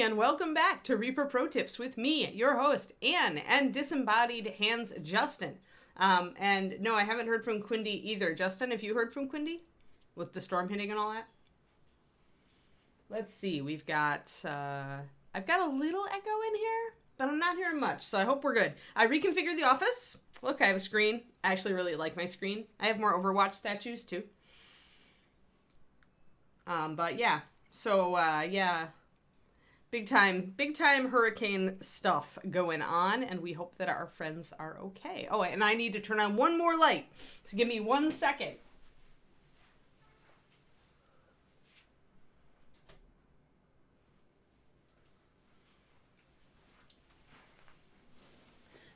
morning and welcome back to Reaper Pro-Tips with me, your host, Anne, and Disembodied Hands, Justin. And no, I haven't heard from Quindy either. Justin, have you heard from Quindy? With the storm hitting and all that? Let's see, we've got, I've got a little echo in here, but I'm not hearing much, so I hope we're good. I reconfigured the office. Look, I have a screen. I actually really like my screen. I have more Overwatch statues, too. But yeah. So, yeah, big time hurricane stuff going on, and we hope that our friends are okay. Oh, and I need to turn on one more light, so give me 1 second.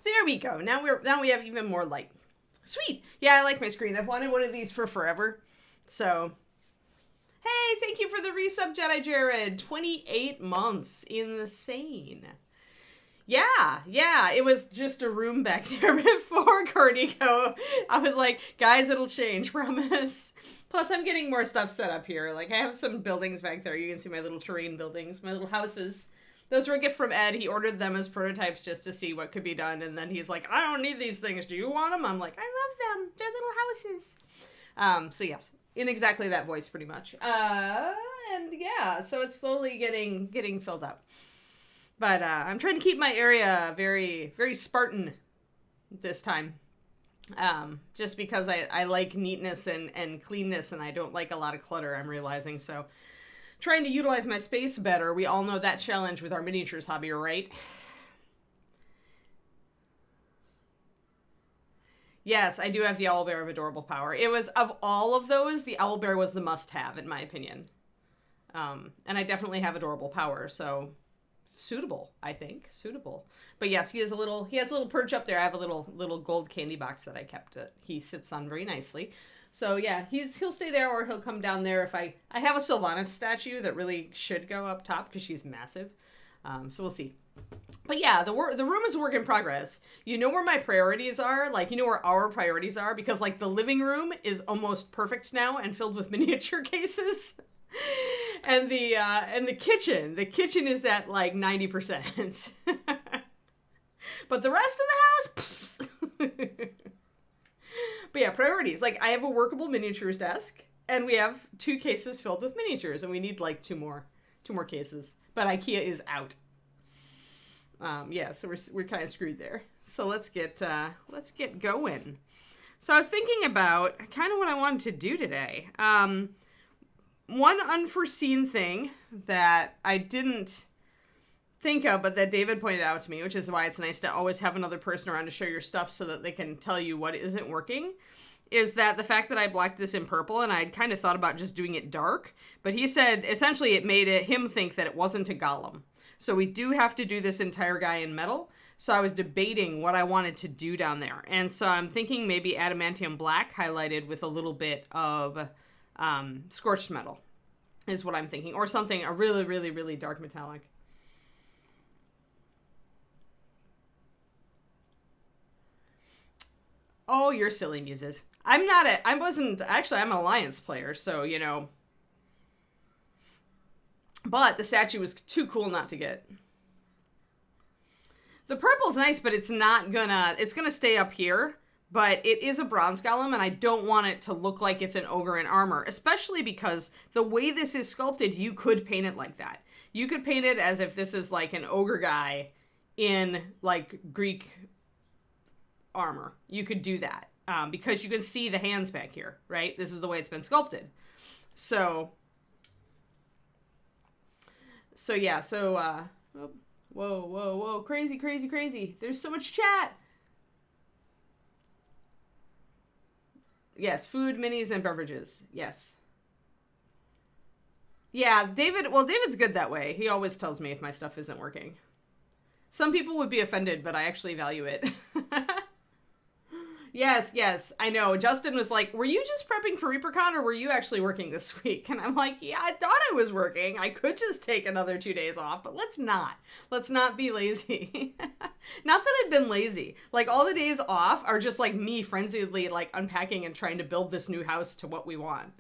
There we go. Now we have even more light. Sweet. Yeah, I like my screen. I've wanted one of these for forever, so... Hey, thank you for the resub, Jedi Jared. 28 months. Insane. Yeah, it was just a room back there before Cornico. I was like, guys, it'll change, promise. Plus, I'm getting more stuff set up here. Like, I have some buildings back there. You can see my little terrain buildings, my little houses. Those were a gift from Ed. He ordered them as prototypes just to see what could be done. And then he's like, I don't need these things. Do you want them? I'm like, I love them. They're little houses. So yes. In exactly that voice, pretty much. And yeah, so it's slowly getting filled up. But I'm trying to keep my area very, very Spartan this time. Just because I like neatness and cleanness, and I don't like a lot of clutter, I'm realizing. So trying to utilize my space better. We all know that challenge with our miniatures hobby, right? Yes, I do have the Owlbear of Adorable Power. It was, of all of those, the Owlbear was the must-have, in my opinion. And I definitely have Adorable Power, so suitable, I think. Suitable. But yes, he has a little perch up there. I have a little gold candy box that I kept. He sits on very nicely. So yeah, he'll stay there, or he'll come down there if I have a Sylvanas statue that really should go up top because she's massive. So we'll see. But yeah, the room is a work in progress. You know where my priorities are? Like, you know where our priorities are? Because, like, the living room is almost perfect now and filled with miniature cases. And the kitchen is at, like, 90%. But the rest of the house... But yeah, priorities. Like, I have a workable miniatures desk, and we have 2 cases filled with miniatures, and we need, like, 2 more cases. But IKEA is out. Yeah, so we're kind of screwed there. So let's get going. So I was thinking about kind of what I wanted to do today. One unforeseen thing that I didn't think of, but that David pointed out to me, which is why it's nice to always have another person around to show your stuff so that they can tell you what isn't working, is that the fact that I blacked this in purple, and I'd kind of thought about just doing it dark, but he said essentially it made him think that it wasn't a golem. So we do have to do this entire guy in metal. So I was debating what I wanted to do down there. And so I'm thinking maybe adamantium black highlighted with a little bit of scorched metal is what I'm thinking. Or something, a really, really, really dark metallic. Oh, you're silly, muses. I'm an Alliance player, so, you know. But the statue was too cool not to get. The purple's nice, but it's gonna stay up here, but it is a bronze golem, and I don't want it to look like it's an ogre in armor, especially because the way this is sculpted, you could paint it like that. You could paint it as if this is like an ogre guy in like Greek armor. You could do that, because you can see the hands back here, right? This is the way it's been sculpted. So yeah, whoa, crazy. There's so much chat. Yes, food, minis, and beverages. Yes. Yeah, David's good that way. He always tells me if my stuff isn't working. Some people would be offended, but I actually value it. Yes, I know. Justin was like, were you just prepping for ReaperCon, or were you actually working this week? And I'm like, yeah, I thought I was working. I could just take another 2 days off, but let's not. Let's not be lazy. Not that I've been lazy. Like, all the days off are just like me frenziedly like unpacking and trying to build this new house to what we want.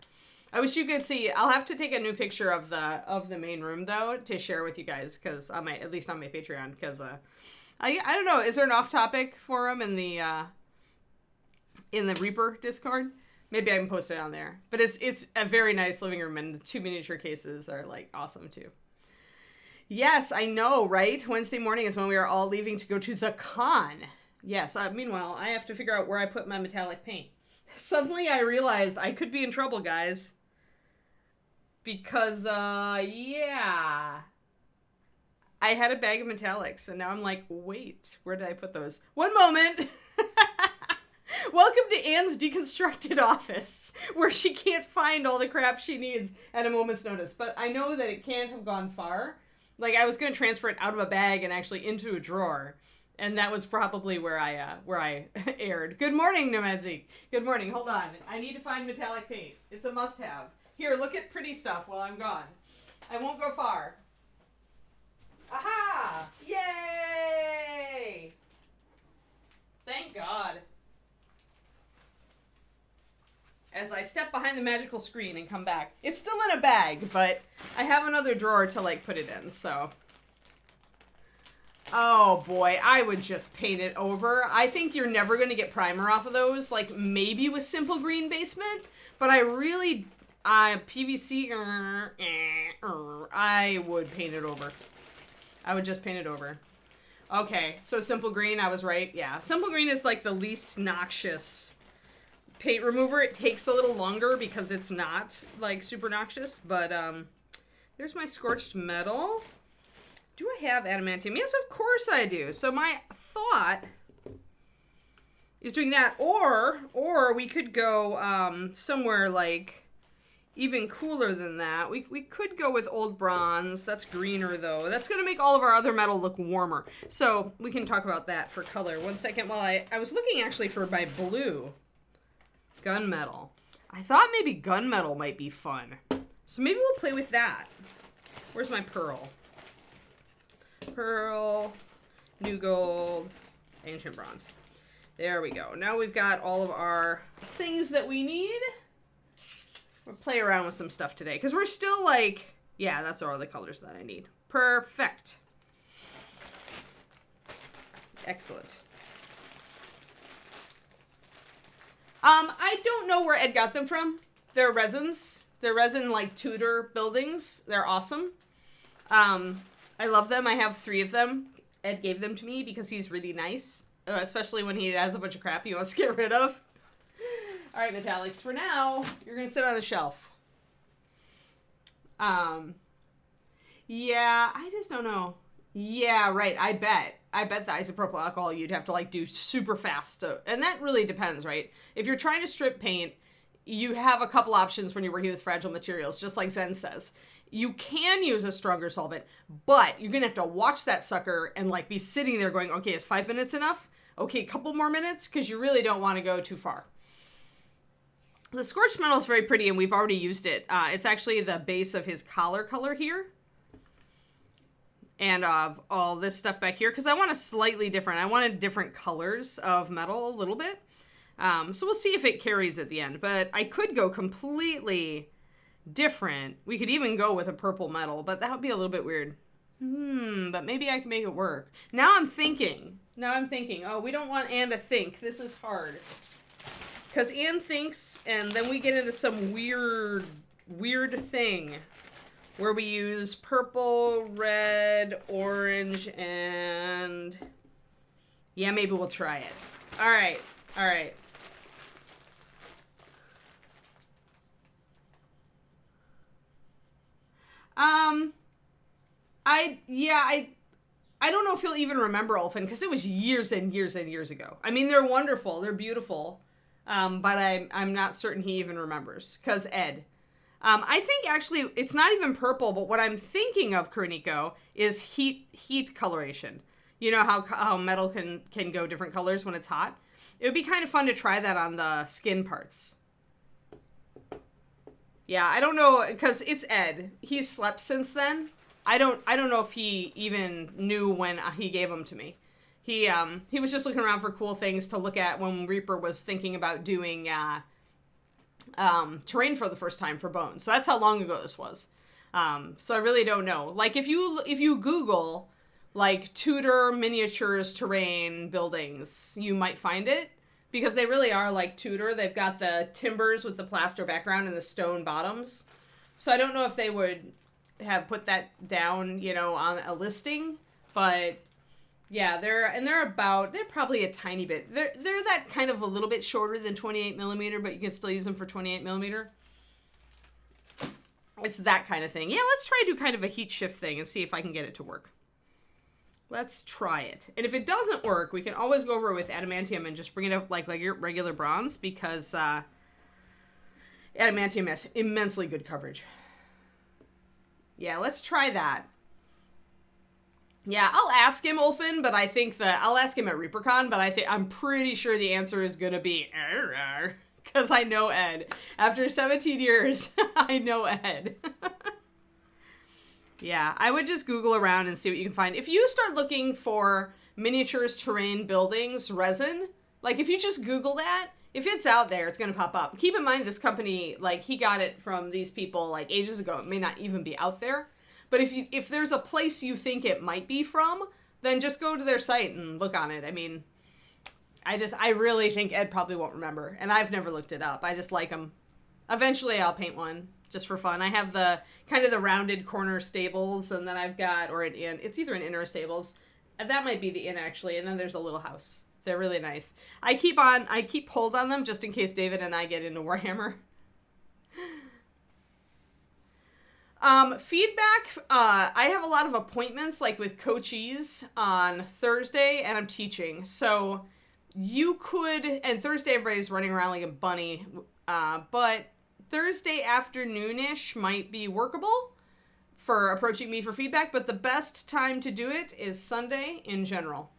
I wish you could see. I'll have to take a new picture of the main room though to share with you guys, because on my, at least on my Patreon, because I don't know, is there an off-topic forum in the Reaper Discord? Maybe I can post it on there. But it's a very nice living room, and the 2 miniature cases are like awesome too. Yes, I know, right? Wednesday morning is when we are all leaving to go to the con. Yes, meanwhile, I have to figure out where I put my metallic paint. Suddenly I realized I could be in trouble, guys. Because, yeah. I had a bag of metallics, and now I'm like, wait, where did I put those? One moment! Welcome to Anne's deconstructed office, where she can't find all the crap she needs at a moment's notice. But I know that it can't have gone far. Like, I was going to transfer it out of a bag and actually into a drawer. And that was probably where I erred. Good morning, Nomadzik. Good morning. Hold on. I need to find metallic paint. It's a must-have. Here, look at pretty stuff while I'm gone. I won't go far. Aha! Yay! Thank God. As I step behind the magical screen and come back. It's still in a bag, but I have another drawer to, like, put it in, so... Oh boy, I would just paint it over. I think you're never going to get primer off of those, like maybe with simple green basement, but I really, PVC, I would paint it over. I would just paint it over. Okay, so simple green, I was right. Yeah, simple green is like the least noxious paint remover. It takes a little longer because it's not like super noxious, but there's my scorched metal. Do I have adamantium? Yes, of course I do. So my thought is doing that, or we could go somewhere like even cooler than that. We could go with old bronze. That's greener though. That's gonna make all of our other metal look warmer. So we can talk about that for color. One second, while I was looking actually for my blue gunmetal. I thought maybe gunmetal might be fun. So maybe we'll play with that. Where's my pearl? Pearl, new gold, ancient bronze. There we go. Now we've got all of our things that we need. We'll play around with some stuff today because we're still like, yeah, that's all the colors that I need. Perfect. Excellent. I don't know where Ed got them from. They're resins. They're resin like Tudor buildings. They're awesome. I love them. I have 3 of them. Ed gave them to me because he's really nice. Especially when he has a bunch of crap he wants to get rid of. Alright, metallics. For now, you're going to sit on the shelf. Yeah, I just don't know. Yeah, right. I bet the isopropyl alcohol you'd have to like do super fast. And that really depends, right? If you're trying to strip paint, you have a couple options when you're working with fragile materials, just like Zen says. You can use a stronger solvent, but you're gonna have to watch that sucker and like be sitting there going, okay, is 5 minutes enough? Okay, a couple more minutes, because you really don't want to go too far. The scorched metal is very pretty, and we've already used it. It's actually the base of his collar color here. And of all this stuff back here, because I want a slightly different, I wanted different colors of metal a little bit. So we'll see if it carries at the end, but I could go completely different. We could even go with a purple metal, but that would be a little bit weird. But maybe I can make it work. Now I'm thinking, oh, we don't want Anne to think. This is hard. Because Anne thinks, and then we get into some weird thing where we use purple, red, orange, and yeah, maybe we'll try it. All right. I don't know if you'll even remember Ulfin, because it was years and years and years ago. I mean, they're wonderful, they're beautiful, but I'm not certain he even remembers, because Ed. I think actually it's not even purple, but what I'm thinking of, Kuroniko, is heat coloration. You know how metal can go different colors when it's hot? It would be kind of fun to try that on the skin parts. Yeah, I don't know, because it's Ed. He's slept since then. I don't know if he even knew when he gave them to me. He was just looking around for cool things to look at when Reaper was thinking about doing terrain for the first time for bones. So that's how long ago this was. So I really don't know. Like if you Google like Tudor miniatures terrain buildings, you might find it because they really are like Tudor. They've got the timbers with the plaster background and the stone bottoms. So I don't know if they would have put that down, you know, on a listing, but yeah, they're probably a tiny bit. They're that kind of a little bit shorter than 28 millimeter, but you can still use them for 28 millimeter. It's that kind of thing. Yeah, let's try to do kind of a heat shift thing and see if I can get it to work. Let's try it. And if it doesn't work, we can always go over it with adamantium and just bring it up like your regular bronze because adamantium has immensely good coverage. Yeah, let's try that. Yeah, I'll ask him, Ulfin, but I think I'll ask him at ReaperCon, but I'm pretty sure the answer is gonna be because I know Ed. After 17 years, I know Ed. Yeah, I would just Google around and see what you can find. If you start looking for miniatures, terrain, buildings, resin, like if you just Google that, if it's out there, it's going to pop up. Keep in mind this company, like he got it from these people like ages ago. It may not even be out there. But if there's a place you think it might be from, then just go to their site and look on it. I mean, I really think Ed probably won't remember. And I've never looked it up. I just like them. Eventually I'll paint one. Just for fun. I have the kind of the rounded corner stables, and then I've got, or an inn. It's either an inn or a stables. That might be the inn actually, and then there's a little house. They're really nice. I keep hold on them just in case David and I get into Warhammer. Feedback. I have a lot of appointments like with coachees on Thursday, and I'm teaching. So you could, and Thursday everybody's running around like a bunny, but Thursday afternoon-ish might be workable for approaching me for feedback, but the best time to do it is Sunday in general.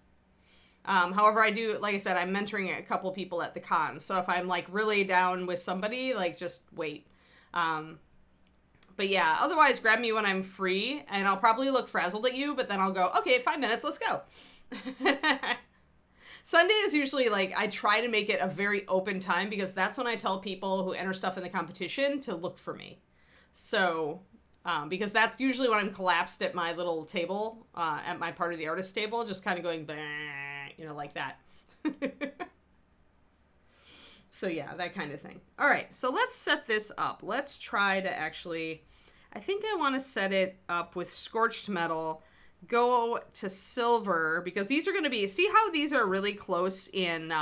However, I do, like I said, I'm mentoring a couple people at the con, so if I'm like really down with somebody, like just wait. But yeah, otherwise grab me when I'm free, and I'll probably look frazzled at you, but then I'll go, okay, 5 minutes, let's go. Sunday is usually like, I try to make it a very open time because that's when I tell people who enter stuff in the competition to look for me. So, because that's usually when I'm collapsed at my little table, at my part of the artist table, just kind of going, you know, like that. So yeah, that kind of thing. All right, so let's set this up. Let's try to actually, I think I want to set it up with scorched metal, go to silver, because these are going to be, see how these are really close in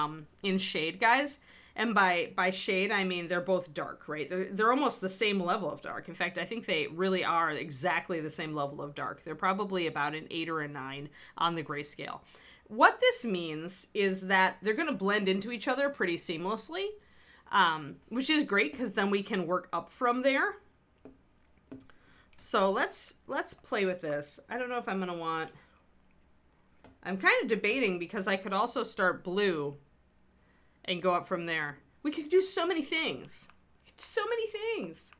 shade, guys? And by shade, I mean they're both dark, right? They're almost the same level of dark. In fact, I think they really are exactly the same level of dark. They're probably about an 8 or a 9 on the grayscale. What this means is that they're going to blend into each other pretty seamlessly, which is great because then we can work up from there. So let's play with this. I don't know if I'm going to want... I'm kind of debating because I could also start blue and go up from there. We could do so many things. So many things.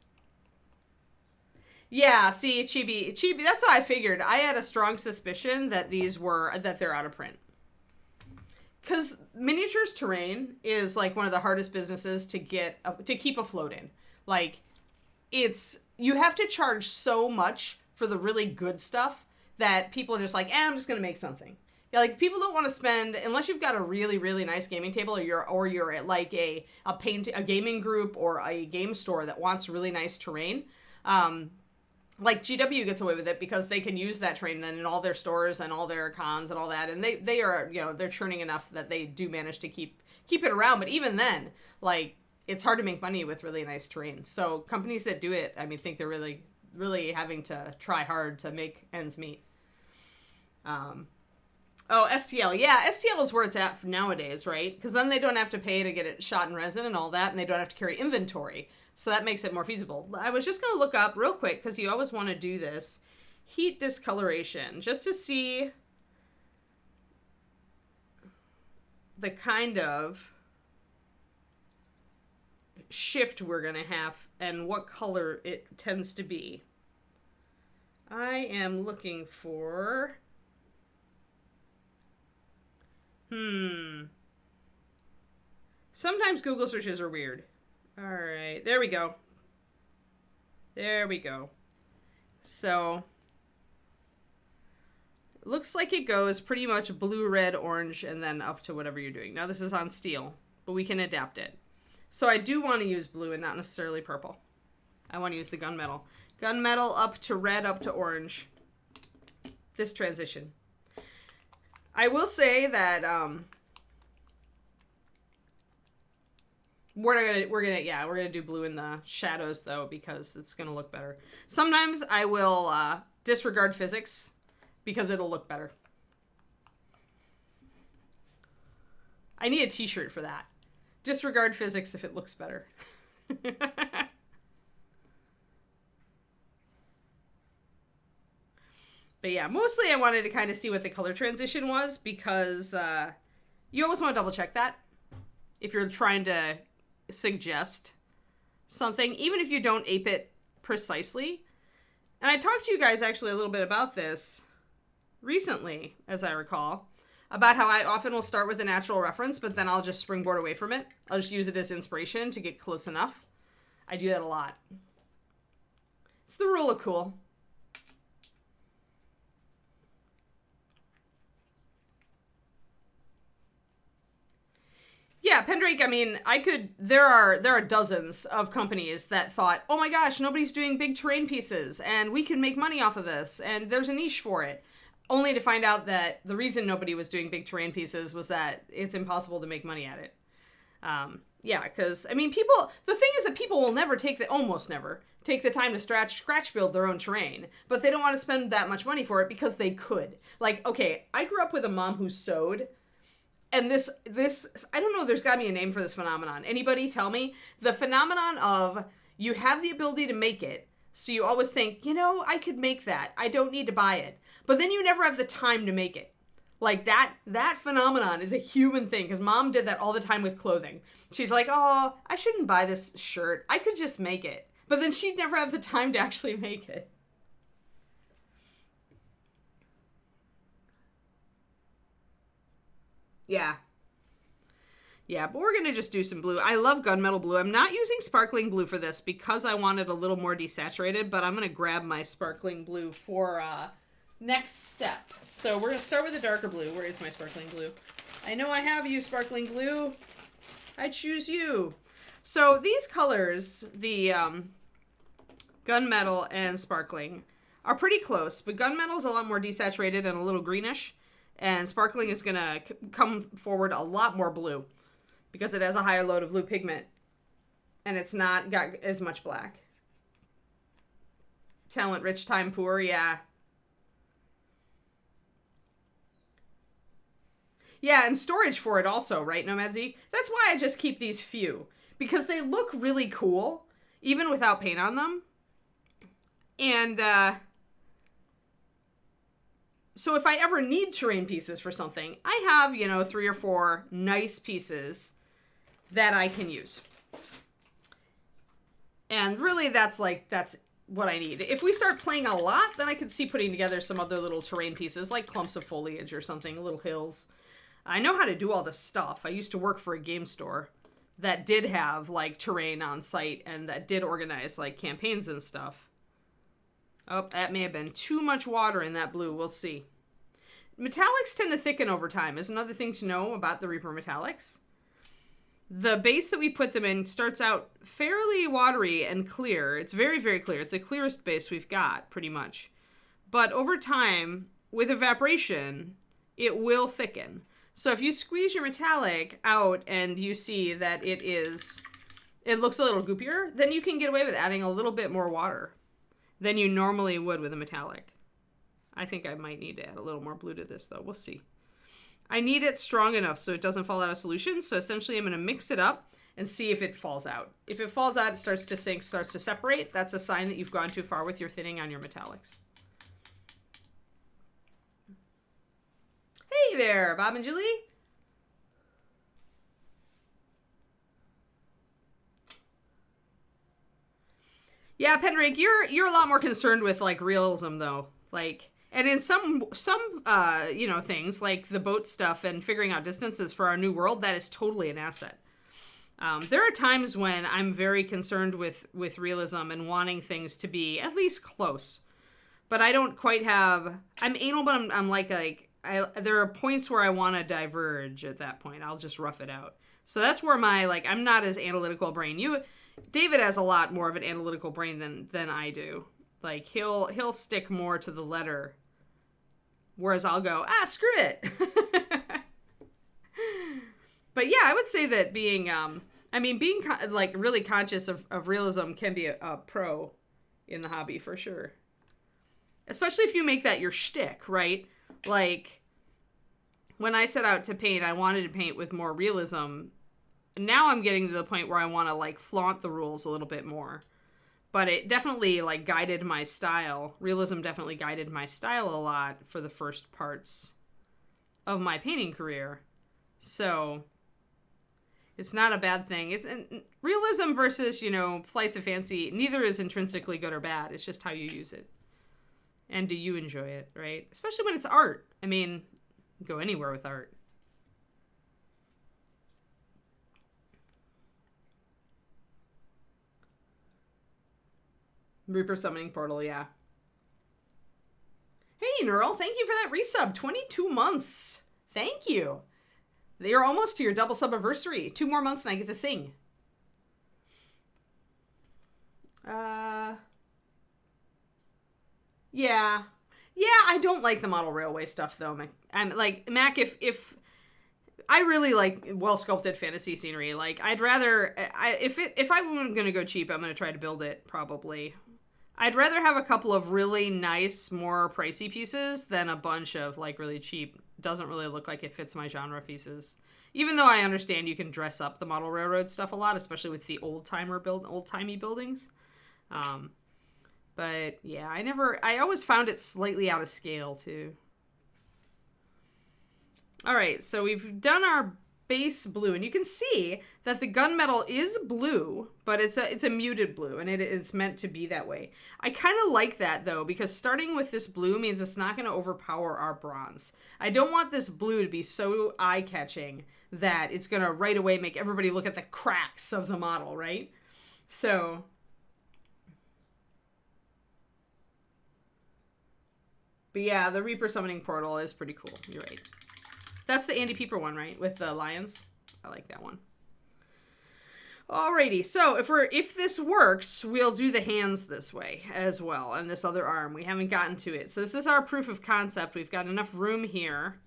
Yeah, see, Chibi, that's what I figured. I had a strong suspicion that they're out of print. Because miniatures terrain is like one of the hardest businesses to keep afloat in. Like, you have to charge so much for the really good stuff that people are just like, I'm just going to make something. Yeah, like people don't want to spend, unless you've got a really, really nice gaming table, or you're at like a gaming group or a game store that wants really nice terrain. Like GW gets away with it because they can use that terrain then in all their stores and all their cons and all that, and they are, you know, they're churning enough that they do manage to keep it around. But even then, like, it's hard to make money with really nice terrain. So companies that do it, I mean, think they're really, really having to try hard to make ends meet. Oh, STL. Yeah, STL is where it's at nowadays, right? Because then they don't have to pay to get it shot in resin and all that, and they don't have to carry inventory. So that makes it more feasible. I was just going to look up real quick, because you always want to do this, heat discoloration, just to see the kind of shift we're going to have and what color it tends to be. I am looking for... Sometimes Google searches are weird. All right, there we go. There we go. So, looks like it goes pretty much blue, red, orange, and then up to whatever you're doing. Now this is on steel, but we can adapt it. So I do want to use blue and not necessarily purple. I want to use the gunmetal. Gunmetal up to red, up to orange. This transition. I will say that we're gonna do blue in the shadows though, because it's gonna look better. Sometimes I will disregard physics because it'll look better. I need a t-shirt for that. Disregard physics if it looks better. But yeah, mostly I wanted to kind of see what the color transition was, because you always want to double check that if you're trying to suggest something, even if you don't ape it precisely. And I talked to you guys actually a little bit about this recently, as I recall, about how I often will start with a natural reference, but then I'll just springboard away from it. I'll just use it as inspiration to get close enough. I do that a lot. It's the rule of cool. Yeah, Pendrake, I mean, there are dozens of companies that thought, oh my gosh, nobody's doing big terrain pieces, and we can make money off of this, and there's a niche for it. Only to find out that the reason nobody was doing big terrain pieces was that it's impossible to make money at it. Yeah, because, I mean, the thing is that people will almost never take the time to scratch build their own terrain, but they don't want to spend that much money for it because they could. Like, okay, I grew up with a mom who sewed. And this, I don't know, there's got to be a name for this phenomenon. Anybody tell me? The phenomenon of you have the ability to make it, so you always think, I could make that. I don't need to buy it. But then you never have the time to make it. Like, that phenomenon is a human thing, because Mom did that all the time with clothing. She's like, oh, I shouldn't buy this shirt. I could just make it. But then she'd never have the time to actually make it. Yeah. Yeah, but we're going to just do some blue. I love gunmetal blue. I'm not using sparkling blue for this because I want it a little more desaturated, but I'm going to grab my sparkling blue for next step. So we're going to start with the darker blue. Where is my sparkling blue? I know I have you, sparkling blue. I choose you. So these colors, the gunmetal and sparkling, are pretty close, but gunmetal is a lot more desaturated and a little greenish. And sparkling is going to come forward a lot more blue because it has a higher load of blue pigment and it's not got as much black. Talent rich, time poor, yeah. Yeah, and storage for it also, right, Nomadzy? That's why I just keep these few, because they look really cool, even without paint on them. And, so if I ever need terrain pieces for something, I have, 3 or 4 nice pieces that I can use. And really that's what I need. If we start playing a lot, then I could see putting together some other little terrain pieces, like clumps of foliage or something, little hills. I know how to do all this stuff. I used to work for a game store that did have, terrain on site and that did organize, campaigns and stuff. Oh, that may have been too much water in that blue. We'll see. Metallics tend to thicken over time is another thing to know about the Reaper metallics. The base that we put them in starts out fairly watery and clear. It's very, very clear. It's the clearest base we've got, pretty much. But over time, with evaporation, it will thicken. So if you squeeze your metallic out and you see that it looks a little goopier, then you can get away with adding a little bit more water than you normally would with a metallic. I think I might need to add a little more blue to this, though. We'll see. I need it strong enough so it doesn't fall out of solution. So essentially, I'm going to mix it up and see if it falls out. If it falls out, it starts to sink, starts to separate. That's a sign that you've gone too far with your thinning on your metallics. Hey there, Bob and Julie. Yeah, Pendrake, you're a lot more concerned with realism though. And in some things like the boat stuff and figuring out distances for our new world, that is totally an asset. There are times when I'm very concerned with realism and wanting things to be at least close. But I don't quite have... I'm anal, but I'm like there are points where I want to diverge at that point. I'll just rough it out. So that's where my, like, I'm not as analytical brain. David has a lot more of an analytical brain than I do. Like, he'll stick more to the letter, whereas I'll go, screw it. But yeah, I would say that being like really conscious of realism can be a pro in the hobby for sure. Especially if you make that your shtick, right? Like, when I set out to paint, I wanted to paint with more realism. Now I'm getting to the point where I want to, like, flaunt the rules a little bit more. But it definitely, like, guided my style. Realism definitely guided my style a lot for the first parts of my painting career. So, it's not a bad thing. It's realism versus, flights of fancy. Neither is intrinsically good or bad. It's just how you use it. And do you enjoy it, right? Especially when it's art. I mean, go anywhere with art. Reaper summoning portal, yeah. Hey, Neural, thank you for that resub. 22 months. Thank you. You're almost to your double sub anniversary. 2 more months and I get to sing. Yeah. Yeah, I don't like the model railway stuff, though. I'm like, Mac, if I really like well-sculpted fantasy scenery. Like, I'd rather... If I were going to go cheap, I'm going to try to build it, probably. I'd rather have a couple of really nice, more pricey pieces than a bunch of, like, really cheap, doesn't really look like it fits my genre pieces. Even though I understand you can dress up the model railroad stuff a lot, especially with the old-timey buildings. But, yeah, I always found it slightly out of scale, too. All right, so we've done our base blue, and you can see that the gunmetal is blue, but it's a muted blue, and it's meant to be that way. I kind of like that, though, because starting with this blue means it's not going to overpower our bronze. I don't want this blue to be so eye-catching that it's going to right away make everybody look at the cracks of the model, right? So... But yeah, the Reaper Summoning Portal is pretty cool. You're right. That's the Andy Pieper one, right? With the lions. I like that one. Alrighty, so if this works, we'll do the hands this way as well, and this other arm. We haven't gotten to it. So this is our proof of concept. We've got enough room here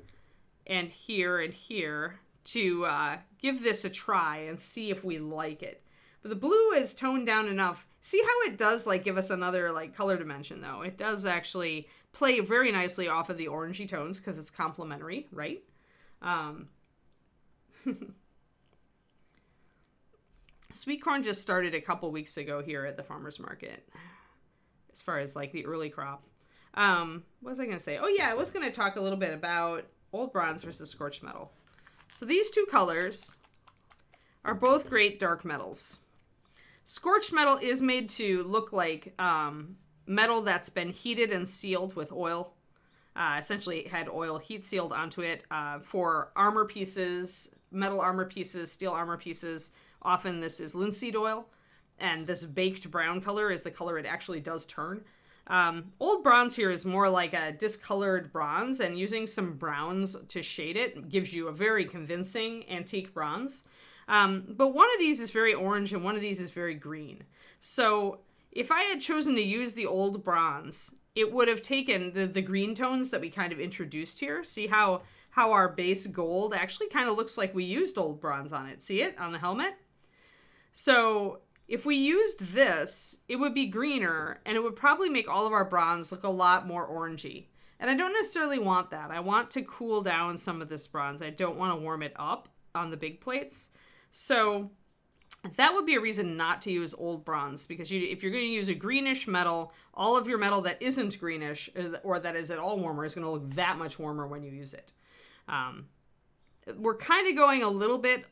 and here to give this a try and see if we like it. But the blue is toned down enough. See how it does, like, give us another, like, color dimension, though? It does actually play very nicely off of the orangey tones because it's complementary, right? Sweet corn just started a couple weeks ago here at the farmer's market, as far as, like, the early crop. What was I going to say? Oh, yeah, I was going to talk a little bit about old bronze versus scorched metal. So these two colors are both great dark metals. Scorched metal is made to look like metal that's been heated and sealed with oil. Essentially, it had oil heat sealed onto it for armor pieces, metal armor pieces, steel armor pieces. Often this is linseed oil, and this baked brown color is the color it actually does turn. Old bronze here is more like a discolored bronze, and using some browns to shade it gives you a very convincing antique bronze. But one of these is very orange and one of these is very green. So if I had chosen to use the old bronze, it would have taken the green tones that we kind of introduced here. See how our base gold actually kind of looks like we used old bronze on it. See it on the helmet? So if we used this, it would be greener and it would probably make all of our bronze look a lot more orangey. And I don't necessarily want that. I want to cool down some of this bronze. I don't want to warm it up on the big plates. So that would be a reason not to use old bronze, because if you're going to use a greenish metal, all of your metal that isn't greenish or that is at all warmer is going to look that much warmer when you use it. We're kind of going a little bit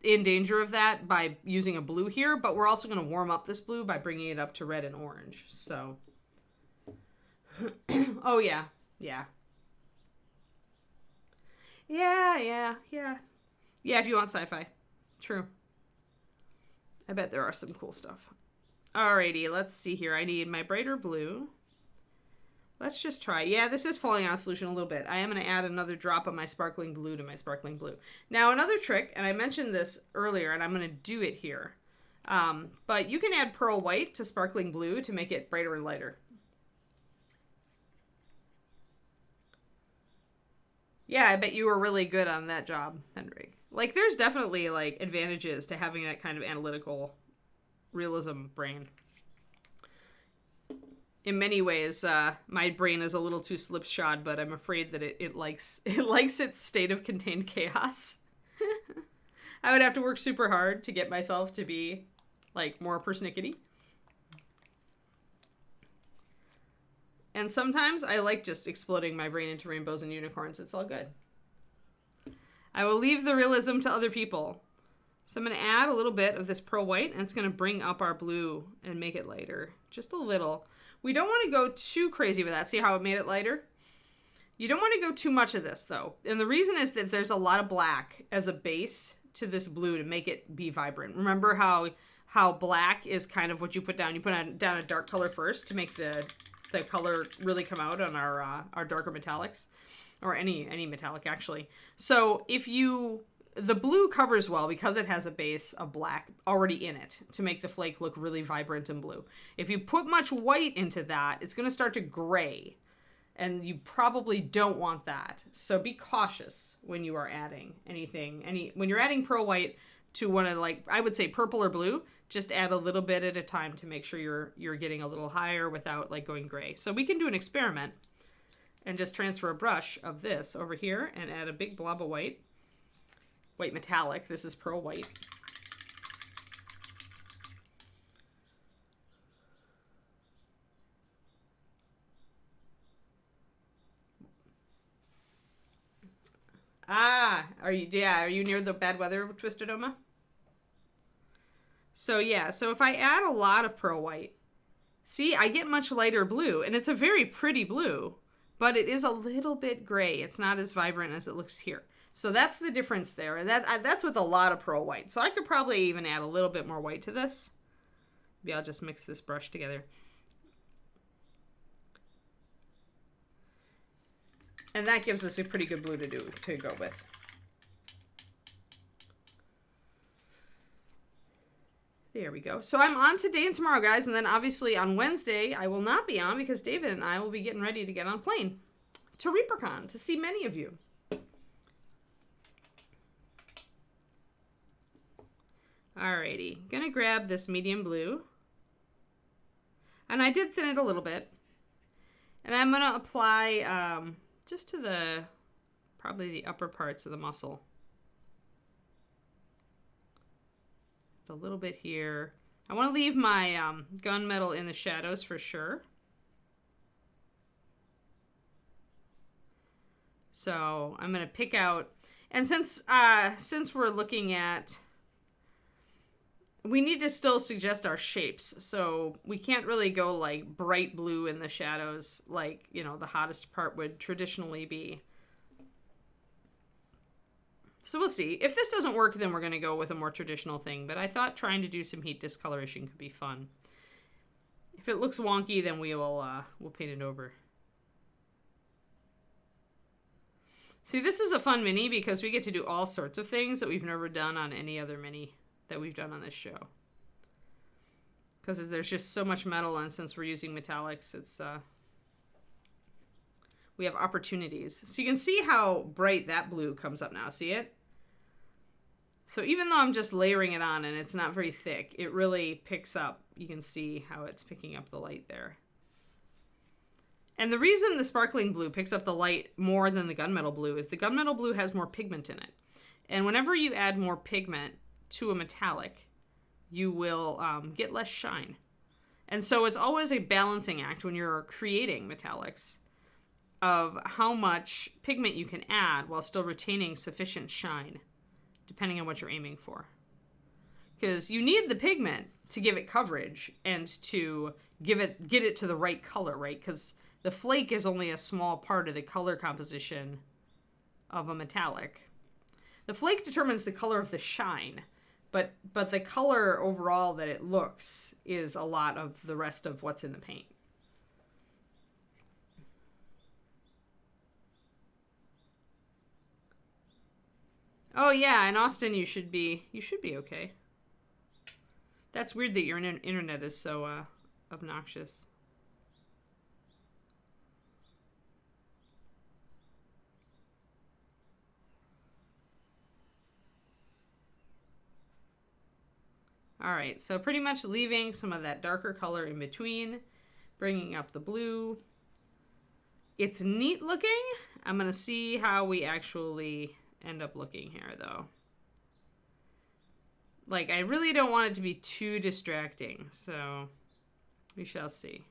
in danger of that by using a blue here, but we're also going to warm up this blue by bringing it up to red and orange. So, oh yeah. Yeah, if you want sci-fi. True. I bet there are some cool stuff. Alrighty, let's see here. I need my brighter blue. Let's just try. Yeah, this is falling out of solution a little bit. I am going to add another drop of my sparkling blue to my sparkling blue. Now, another trick, and I mentioned this earlier, and I'm going to do it here. But you can add pearl white to sparkling blue to make it brighter and lighter. Yeah, I bet you were really good on that job, Henrik. Like, there's definitely, like, advantages to having that kind of analytical realism brain. In many ways, my brain is a little too slipshod, but I'm afraid that it likes its state of contained chaos. I would have to work super hard to get myself to be, like, more persnickety. And sometimes I like just exploding my brain into rainbows and unicorns. It's all good. I will leave the realism to other people. So I'm going to add a little bit of this pearl white, and it's going to bring up our blue and make it lighter. Just a little. We don't want to go too crazy with that. See how it made it lighter? You don't want to go too much of this, though. And the reason is that there's a lot of black as a base to this blue to make it be vibrant. Remember how black is kind of what you put down. You put down a dark color first to make the color really come out on our darker metallics, or any metallic actually. So the blue covers well because it has a base of black already in it to make the flake look really vibrant and blue. If you put much white into that, it's going to start to gray, and you probably don't want that. So be cautious when you are adding when you're adding pearl white to one of, like, I would say purple or blue. Just add a little bit at a time to make sure you're getting a little higher without, like, going gray. So we can do an experiment and just transfer a brush of this over here and add a big blob of white metallic. This is pearl white. Are you near the bad weather, Twisted Oma? So yeah, so if I add a lot of pearl white, see, I get much lighter blue, and it's a very pretty blue, but it is a little bit gray. It's not as vibrant as it looks here. So that's the difference there, and that's with a lot of pearl white. So I could probably even add a little bit more white to this. Maybe I'll just mix this brush together. And that gives us a pretty good blue to go with. There we go. So I'm on today and tomorrow, guys, and then obviously on Wednesday I will not be on because David and I will be getting ready to get on a plane to ReaperCon to see many of you. Alrighty, gonna grab this medium blue, and I did thin it a little bit, and I'm gonna apply just to probably the upper parts of the muscle. A little bit here. I want to leave my gunmetal in the shadows for sure. So I'm going to pick out, and since we're looking at, we need to still suggest our shapes. So we can't really go like bright blue in the shadows like, you know, the hottest part would traditionally be. So we'll see. If this doesn't work, then we're going to go with a more traditional thing. But I thought trying to do some heat discoloration could be fun. If it looks wonky, then we'll paint it over. See, this is a fun mini because we get to do all sorts of things that we've never done on any other mini that we've done on this show. Because there's just so much metal, and since we're using metallics, it's we have opportunities. So you can see how bright that blue comes up now. See it? So even though I'm just layering it on and it's not very thick, it really picks up. You can see how it's picking up the light there. And the reason the sparkling blue picks up the light more than the gunmetal blue is the gunmetal blue has more pigment in it. And whenever you add more pigment to a metallic, you will get less shine. And so it's always a balancing act when you're creating metallics of how much pigment you can add while still retaining sufficient shine, depending on what you're aiming for. Because you need the pigment to give it coverage and to get it to the right color, right? Because the flake is only a small part of the color composition of a metallic. The flake determines the color of the shine, But the color overall that it looks is a lot of the rest of what's in the paint. Oh yeah, in Austin you should be okay. That's weird that your internet is so obnoxious. All right, so pretty much leaving some of that darker color in between, bringing up the blue. It's neat looking. I'm gonna see how we actually end up looking here though. Like, I really don't want it to be too distracting, so we shall see.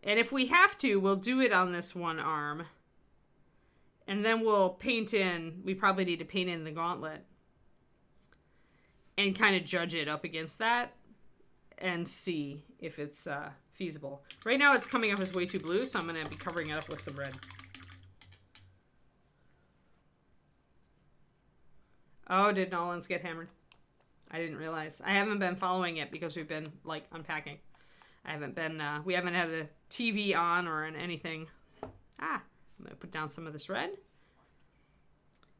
And if we have to, we'll do it on this one arm. And then we'll paint in, we probably need to paint in the gauntlet. And kind of judge it up against that and see if it's feasible. Right now it's coming up as way too blue, so I'm going to be covering it up with some red. Oh, did Nolans get hammered? I didn't realize. I haven't been following it because we've been, like, unpacking. I haven't been, we haven't had a TV on or anything. I'm going to put down some of this red.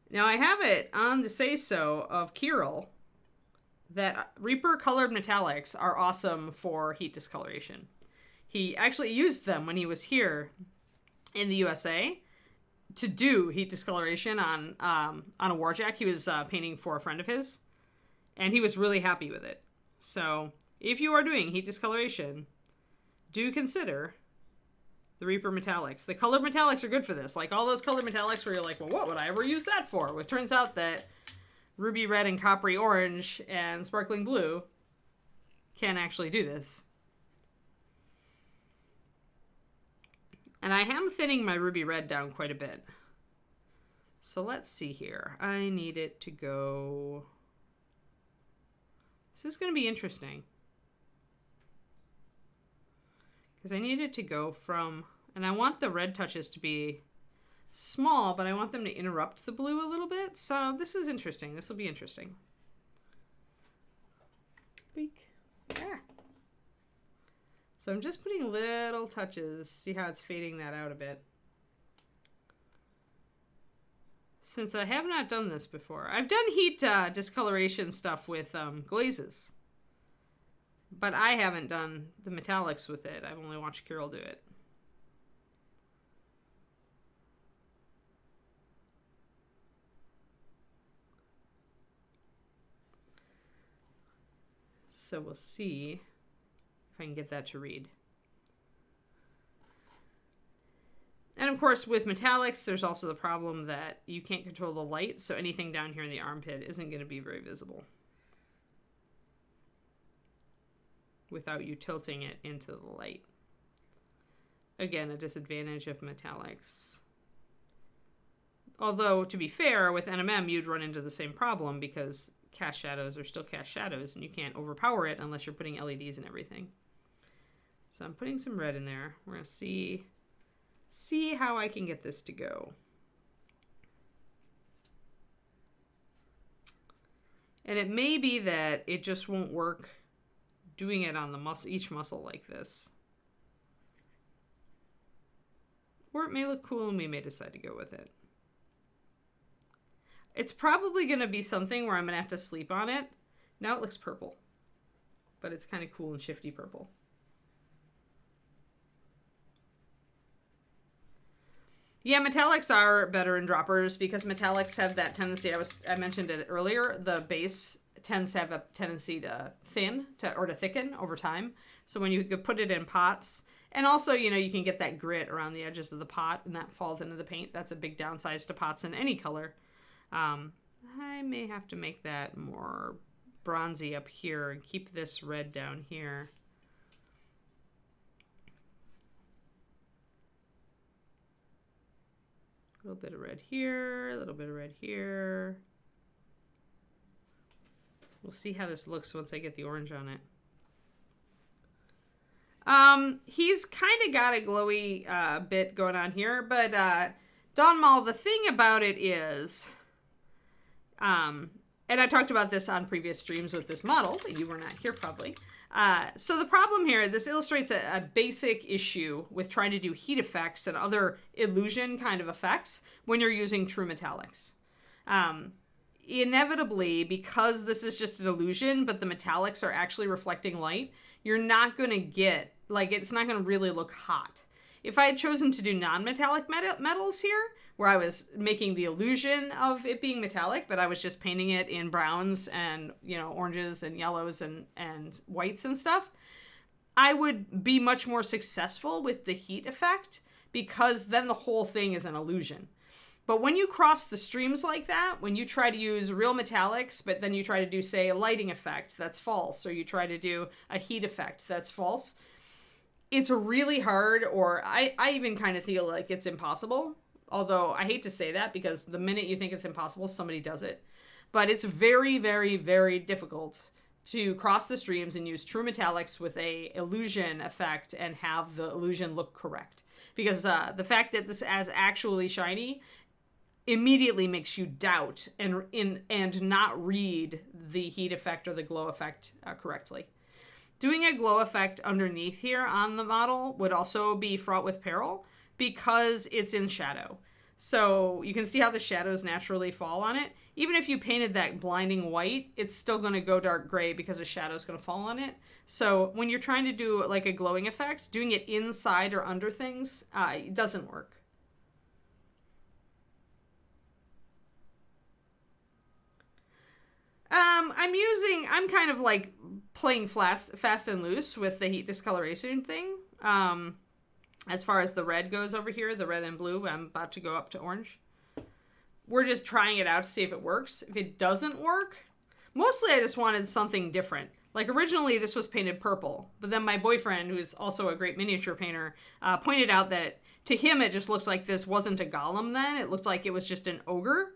Now, I have it on the say-so of Kirill that Reaper colored metallics are awesome for heat discoloration. He actually used them when he was here in the USA to do heat discoloration on a warjack he was painting for a friend of his. And he was really happy with it. So if you are doing heat discoloration, do consider the Reaper metallics. The colored metallics are good for this. Like all those colored metallics where you're like, well, what would I ever use that for? Well, it turns out that ruby red and coppery orange and sparkling blue can actually do this. And I am thinning my ruby red down quite a bit. So let's see here. I need it to go... This is going to be interesting. Because I need it to go from... And I want the red touches to be small, but I want them to interrupt the blue a little bit. So this is interesting. This will be interesting. Beak. Yeah. So I'm just putting little touches. See how it's fading that out a bit. Since I have not done this before. I've done heat discoloration stuff with glazes. But I haven't done the metallics with it. I've only watched Kirill do it. So we'll see if I can get that to read. And of course, with metallics, there's also the problem that you can't control the light, so anything down here in the armpit isn't going to be very visible without you tilting it into the light. Again, a disadvantage of metallics. Although, to be fair, with NMM, you'd run into the same problem because cast shadows are still cast shadows, and you can't overpower it unless you're putting LEDs and everything. So I'm putting some red in there. We're going to see how I can get this to go. And it may be that it just won't work doing it on the each muscle like this. Or it may look cool and we may decide to go with it. It's probably going to be something where I'm going to have to sleep on it. Now it looks purple, but it's kind of cool and shifty purple. Yeah, metallics are better in droppers because metallics have that tendency. I mentioned it earlier. The base tends to have a tendency to thicken over time. So when you could put it in pots, and also, you know, you can get that grit around the edges of the pot and that falls into the paint. That's a big downside to pots in any color. I may have to make that more bronzy up here and keep this red down here. A little bit of red here, a little bit of red here. We'll see how this looks once I get the orange on it. He's kind of got a glowy bit going on here, but Dawn Mall, the thing about it is, And I talked about this on previous streams with this model, but you were not here probably. So the problem here, this illustrates a basic issue with trying to do heat effects and other illusion kind of effects when you're using true metallics. Inevitably, because this is just an illusion, but the metallics are actually reflecting light, you're not going to get, like, it's not going to really look hot. If I had chosen to do non-metallic metals here, where I was making the illusion of it being metallic, but I was just painting it in browns and, you know, oranges and yellows and whites and stuff, I would be much more successful with the heat effect, because then the whole thing is an illusion. But when you cross the streams like that, when you try to use real metallics, but then you try to do, say, a lighting effect, that's false, or you try to do a heat effect, that's false, it's really hard, or I even kind of feel like it's impossible. Although I hate to say that, because the minute you think it's impossible, somebody does it. But it's very, very, very difficult to cross the streams and use true metallics with a illusion effect and have the illusion look correct. Because the fact that this is actually shiny immediately makes you doubt and not read the heat effect or the glow effect correctly. Doing a glow effect underneath here on the model would also be fraught with peril, because it's in shadow. So you can see how the shadows naturally fall on it. Even if you painted that blinding white, it's still going to go dark gray because the shadow is going to fall on it. So when you're trying to do like a glowing effect, doing it inside or under things, it doesn't work. I'm kind of like playing fast and loose with the heat discoloration thing. As far as the red goes over here, the red and blue, I'm about to go up to orange. We're just trying it out to see if it works. If it doesn't work, mostly I just wanted something different. Like originally this was painted purple, but then my boyfriend, who's also a great miniature painter, pointed out that to him it just looked like this wasn't a golem then. It looked like it was just an ogre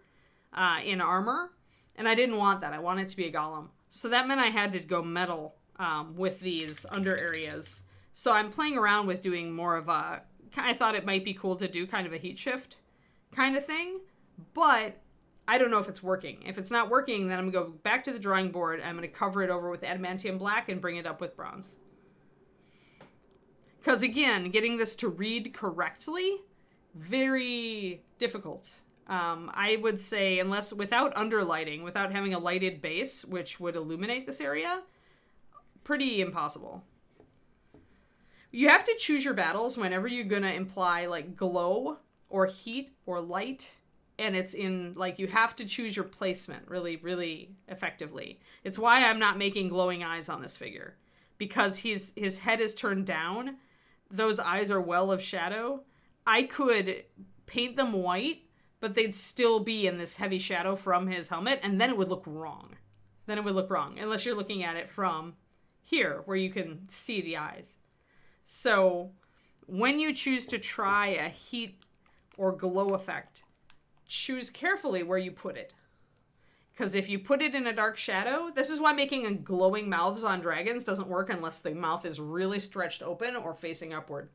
in armor. And I didn't want that. I wanted it to be a golem. So that meant I had to go metal with these under areas. So I'm playing around with doing more of a, I thought it might be cool to do kind of a heat shift kind of thing, but I don't know if it's working. If it's not working, then I'm going to go back to the drawing board. I'm going to cover it over with adamantium black and bring it up with bronze. Because again, getting this to read correctly, very difficult. I would say, unless without underlighting, without having a lighted base, which would illuminate this area, pretty impossible. You have to choose your battles whenever you're going to imply like glow or heat or light. And it's in, like, you have to choose your placement really, really effectively. It's why I'm not making glowing eyes on this figure. Because his head is turned down. Those eyes are well of shadow. I could paint them white, but they'd still be in this heavy shadow from his helmet, and then it would look wrong. Then it would look wrong, unless you're looking at it from here, where you can see the eyes. So, when you choose to try a heat or glow effect, choose carefully where you put it. Because if you put it in a dark shadow, this is why making a glowing mouths on dragons doesn't work unless the mouth is really stretched open or facing upward.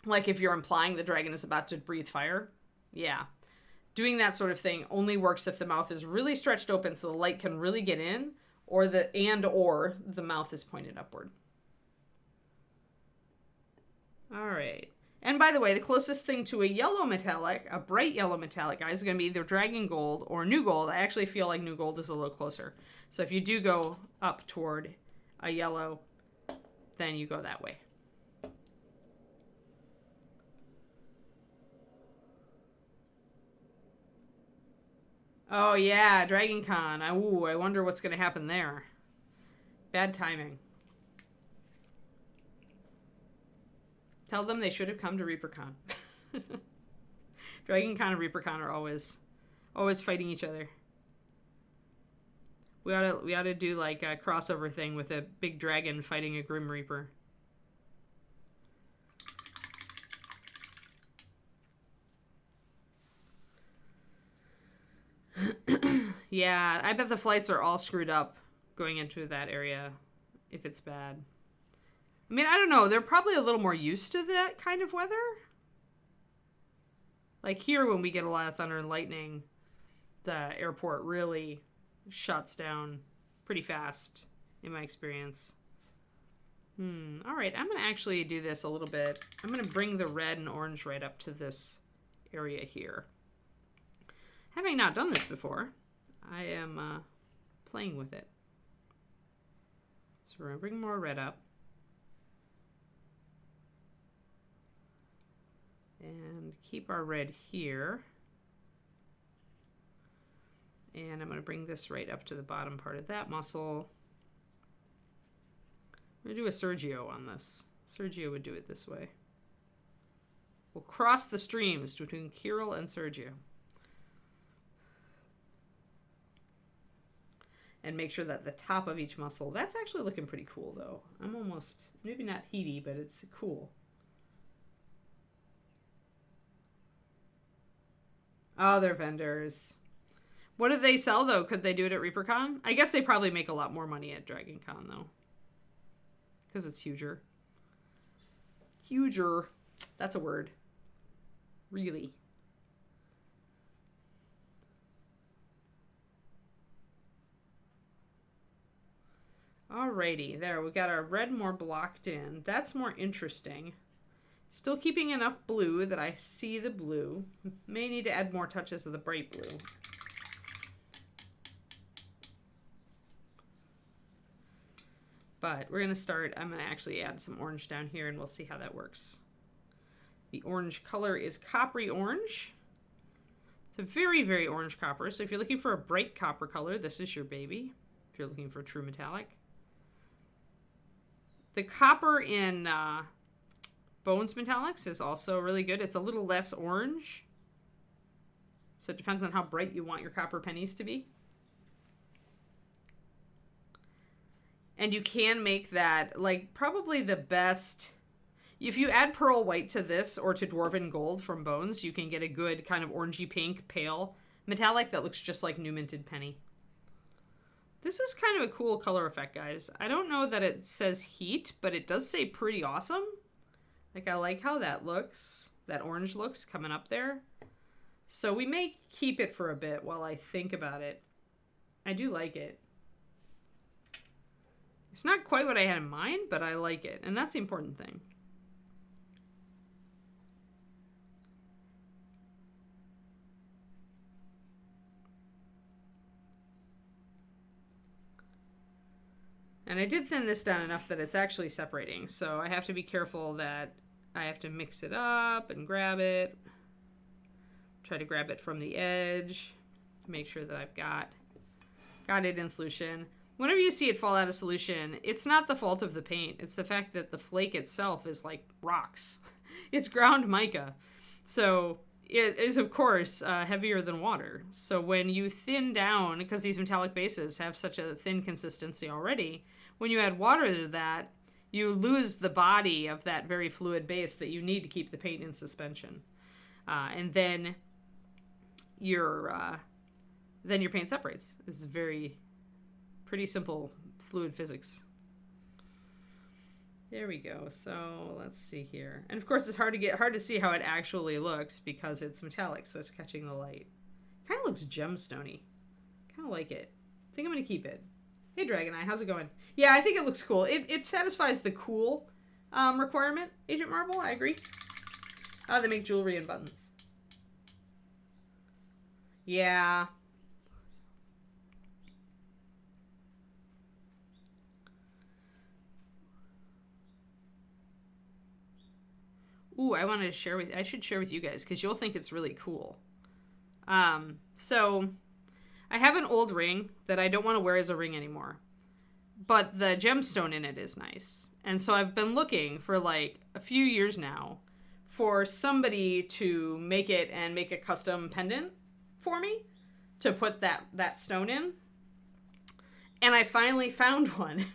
Like if you're implying the dragon is about to breathe fire. Yeah. Doing that sort of thing only works if the mouth is really stretched open so the light can really get in, or the mouth is pointed upward. All right. And by the way, the closest thing to a yellow metallic, a bright yellow metallic eye, is going to be either dragon gold or new gold. I actually feel like new gold is a little closer. So if you do go up toward a yellow, then you go that way. Oh yeah, Dragon Con. I wonder what's going to happen there. Bad timing. Tell them they should have come to ReaperCon. Dragon Con and ReaperCon are always fighting each other. We ought to do like a crossover thing with a big dragon fighting a Grim Reaper. Yeah, I bet the flights are all screwed up going into that area if it's bad. I mean, I don't know. They're probably a little more used to that kind of weather. Like here, when we get a lot of thunder and lightning, the airport really shuts down pretty fast in my experience. All right, I'm going to actually do this a little bit. I'm going to bring the red and orange right up to this area here. Having not done this before, I am playing with it. So we're going to bring more red up. And keep our red here. And I'm going to bring this right up to the bottom part of that muscle. I'm going to do a Sergio on this. Sergio would do it this way. We'll cross the streams between Kirill and Sergio. And make sure that the top of each muscle, that's actually looking pretty cool though. I'm almost, maybe not heaty, but it's cool. Oh, they're vendors. What do they sell though? Could they do it at ReaperCon? I guess they probably make a lot more money at DragonCon though. Because it's huger. Huger. That's a word. Really. Alrighty, there. We got our red more blocked in. That's more interesting. Still keeping enough blue that I see the blue. May need to add more touches of the bright blue. But we're going to start, I'm going to actually add some orange down here and we'll see how that works. The orange color is coppery orange. It's a very, very orange copper. So if you're looking for a bright copper color, this is your baby. If you're looking for a true metallic. The copper in Bones Metallics is also really good. It's a little less orange. So it depends on how bright you want your copper pennies to be. And you can make that, like, probably the best. If you add pearl white to this or to dwarven gold from Bones, you can get a good kind of orangey pink, pale metallic that looks just like new minted penny. This is kind of a cool color effect, guys. I don't know that it says heat, but it does say pretty awesome. Like, I like how that looks. That orange looks coming up there. So we may keep it for a bit while I think about it. I do like it. It's not quite what I had in mind, but I like it. And that's the important thing. And I did thin this down enough that it's actually separating. So I have to be careful that I have to mix it up and grab it. Try to grab it from the edge. Make sure that I've got it in solution. Whenever you see it fall out of solution, it's not the fault of the paint. It's the fact that the flake itself is like rocks. It's ground mica. So it is, of course, heavier than water. So when you thin down, because these metallic bases have such a thin consistency already, when you add water to that, you lose the body of that very fluid base that you need to keep the paint in suspension. And then your paint separates. This is pretty simple fluid physics. There we go. So let's see here. And of course it's hard to see how it actually looks because it's metallic, so it's catching the light. Kind of looks gemstone-y. Kind of like it. I think I'm going to keep it. Hey Dragon Eye, how's it going? Yeah, I think it looks cool. It satisfies the cool requirement, Agent Marvel. I agree. They make jewelry and buttons. Yeah. Ooh, I should share with you guys because you'll think it's really cool. So I have an old ring that I don't want to wear as a ring anymore, but the gemstone in it is nice. And so I've been looking for like a few years now for somebody to make it and make a custom pendant for me to put that stone in. And I finally found one.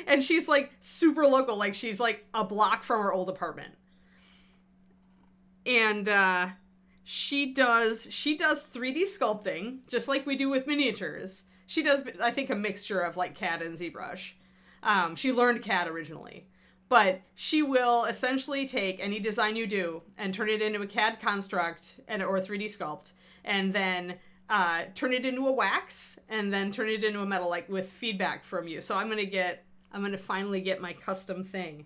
And she's like super local, like she's like a block from our old apartment. And she does 3D sculpting, just like we do with miniatures. She does, I think, a mixture of like CAD and ZBrush. She learned CAD originally. But she will essentially take any design you do and turn it into a CAD construct or a 3D sculpt and then turn it into a wax, and then turn it into a metal, like with feedback from you. So I'm gonna finally get my custom thing.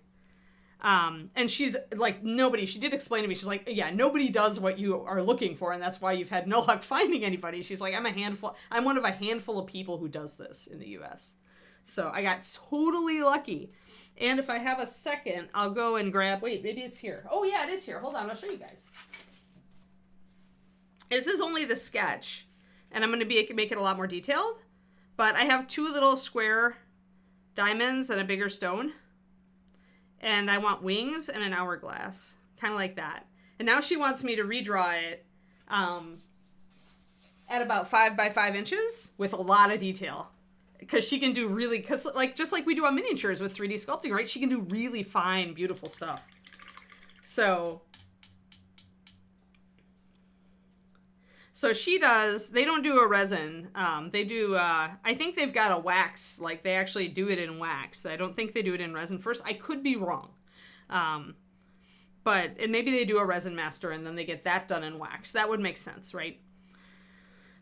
And she's like, she did explain to me, she's like, yeah, nobody does what you are looking for, and that's why you've had no luck finding anybody. She's like, I'm one of a handful of people who does this in the US. So I got totally lucky. And if I have a second, I'll go and grab, wait, maybe it's here. Oh yeah, it is here. Hold on, I'll show you guys. This is only the sketch, and I'm going to make it a lot more detailed, but I have 2 little square diamonds and a bigger stone, and I want wings and an hourglass, kind of like that. And now she wants me to redraw it at about 5 by 5 inches with a lot of detail, because she can do just like we do on miniatures with 3D sculpting, right? She can do really fine, beautiful stuff. So she does, they don't do a resin. They do, I think they've got a wax, like they actually do it in wax. I don't think they do it in resin first. I could be wrong. And maybe they do a resin master and then they get that done in wax. That would make sense, right?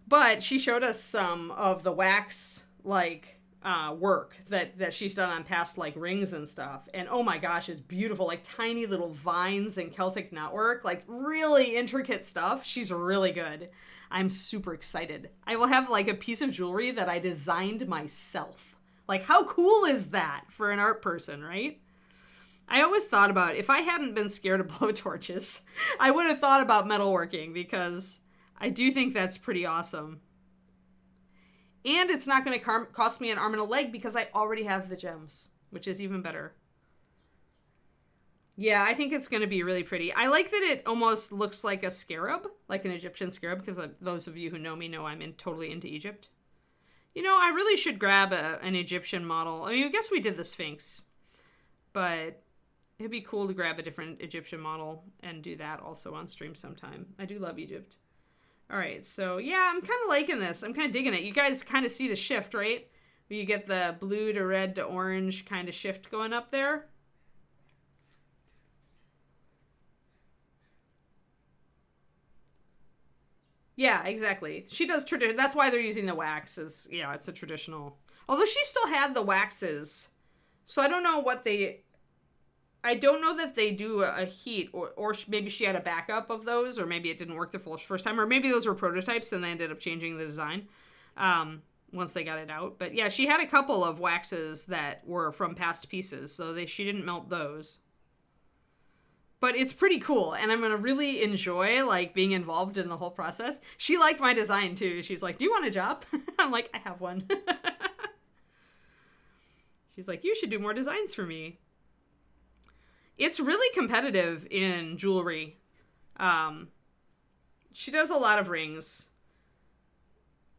But she showed us some of the wax, work that she's done on past, rings and stuff. And oh my gosh, it's beautiful. Like tiny little vines and Celtic knotwork, like really intricate stuff. She's really good. I'm super excited. I will have a piece of jewelry that I designed myself. Like how cool is that for an art person, right? I always thought about, if I hadn't been scared of blowtorches, I would have thought about metalworking, because I do think that's pretty awesome. And it's not going to cost me an arm and a leg, because I already have the gems, which is even better. Yeah, I think it's going to be really pretty. I like that it almost looks like a scarab, like an Egyptian scarab, because those of you who know me know I'm totally into Egypt. You know, I really should grab an Egyptian model. I mean, I guess we did the Sphinx, but it'd be cool to grab a different Egyptian model and do that also on stream sometime. I do love Egypt. All right, so yeah, I'm kind of liking this. I'm kind of digging it. You guys kind of see the shift, right? Where you get the blue to red to orange kind of shift going up there. Yeah, exactly. She does tradition. That's why they're using the waxes. Yeah, it's a traditional. Although she still had the waxes, so I don't know what they. I don't know that they do a heat, or maybe she had a backup of those, or maybe it didn't work the first time, or maybe those were prototypes and they ended up changing the design once they got it out. But yeah, she had a couple of waxes that were from past pieces, so she didn't melt those. But it's pretty cool, and I'm going to really enjoy, being involved in the whole process. She liked my design, too. She's like, do you want a job? I'm like, I have one. She's like, you should do more designs for me. It's really competitive in jewelry. She does a lot of rings.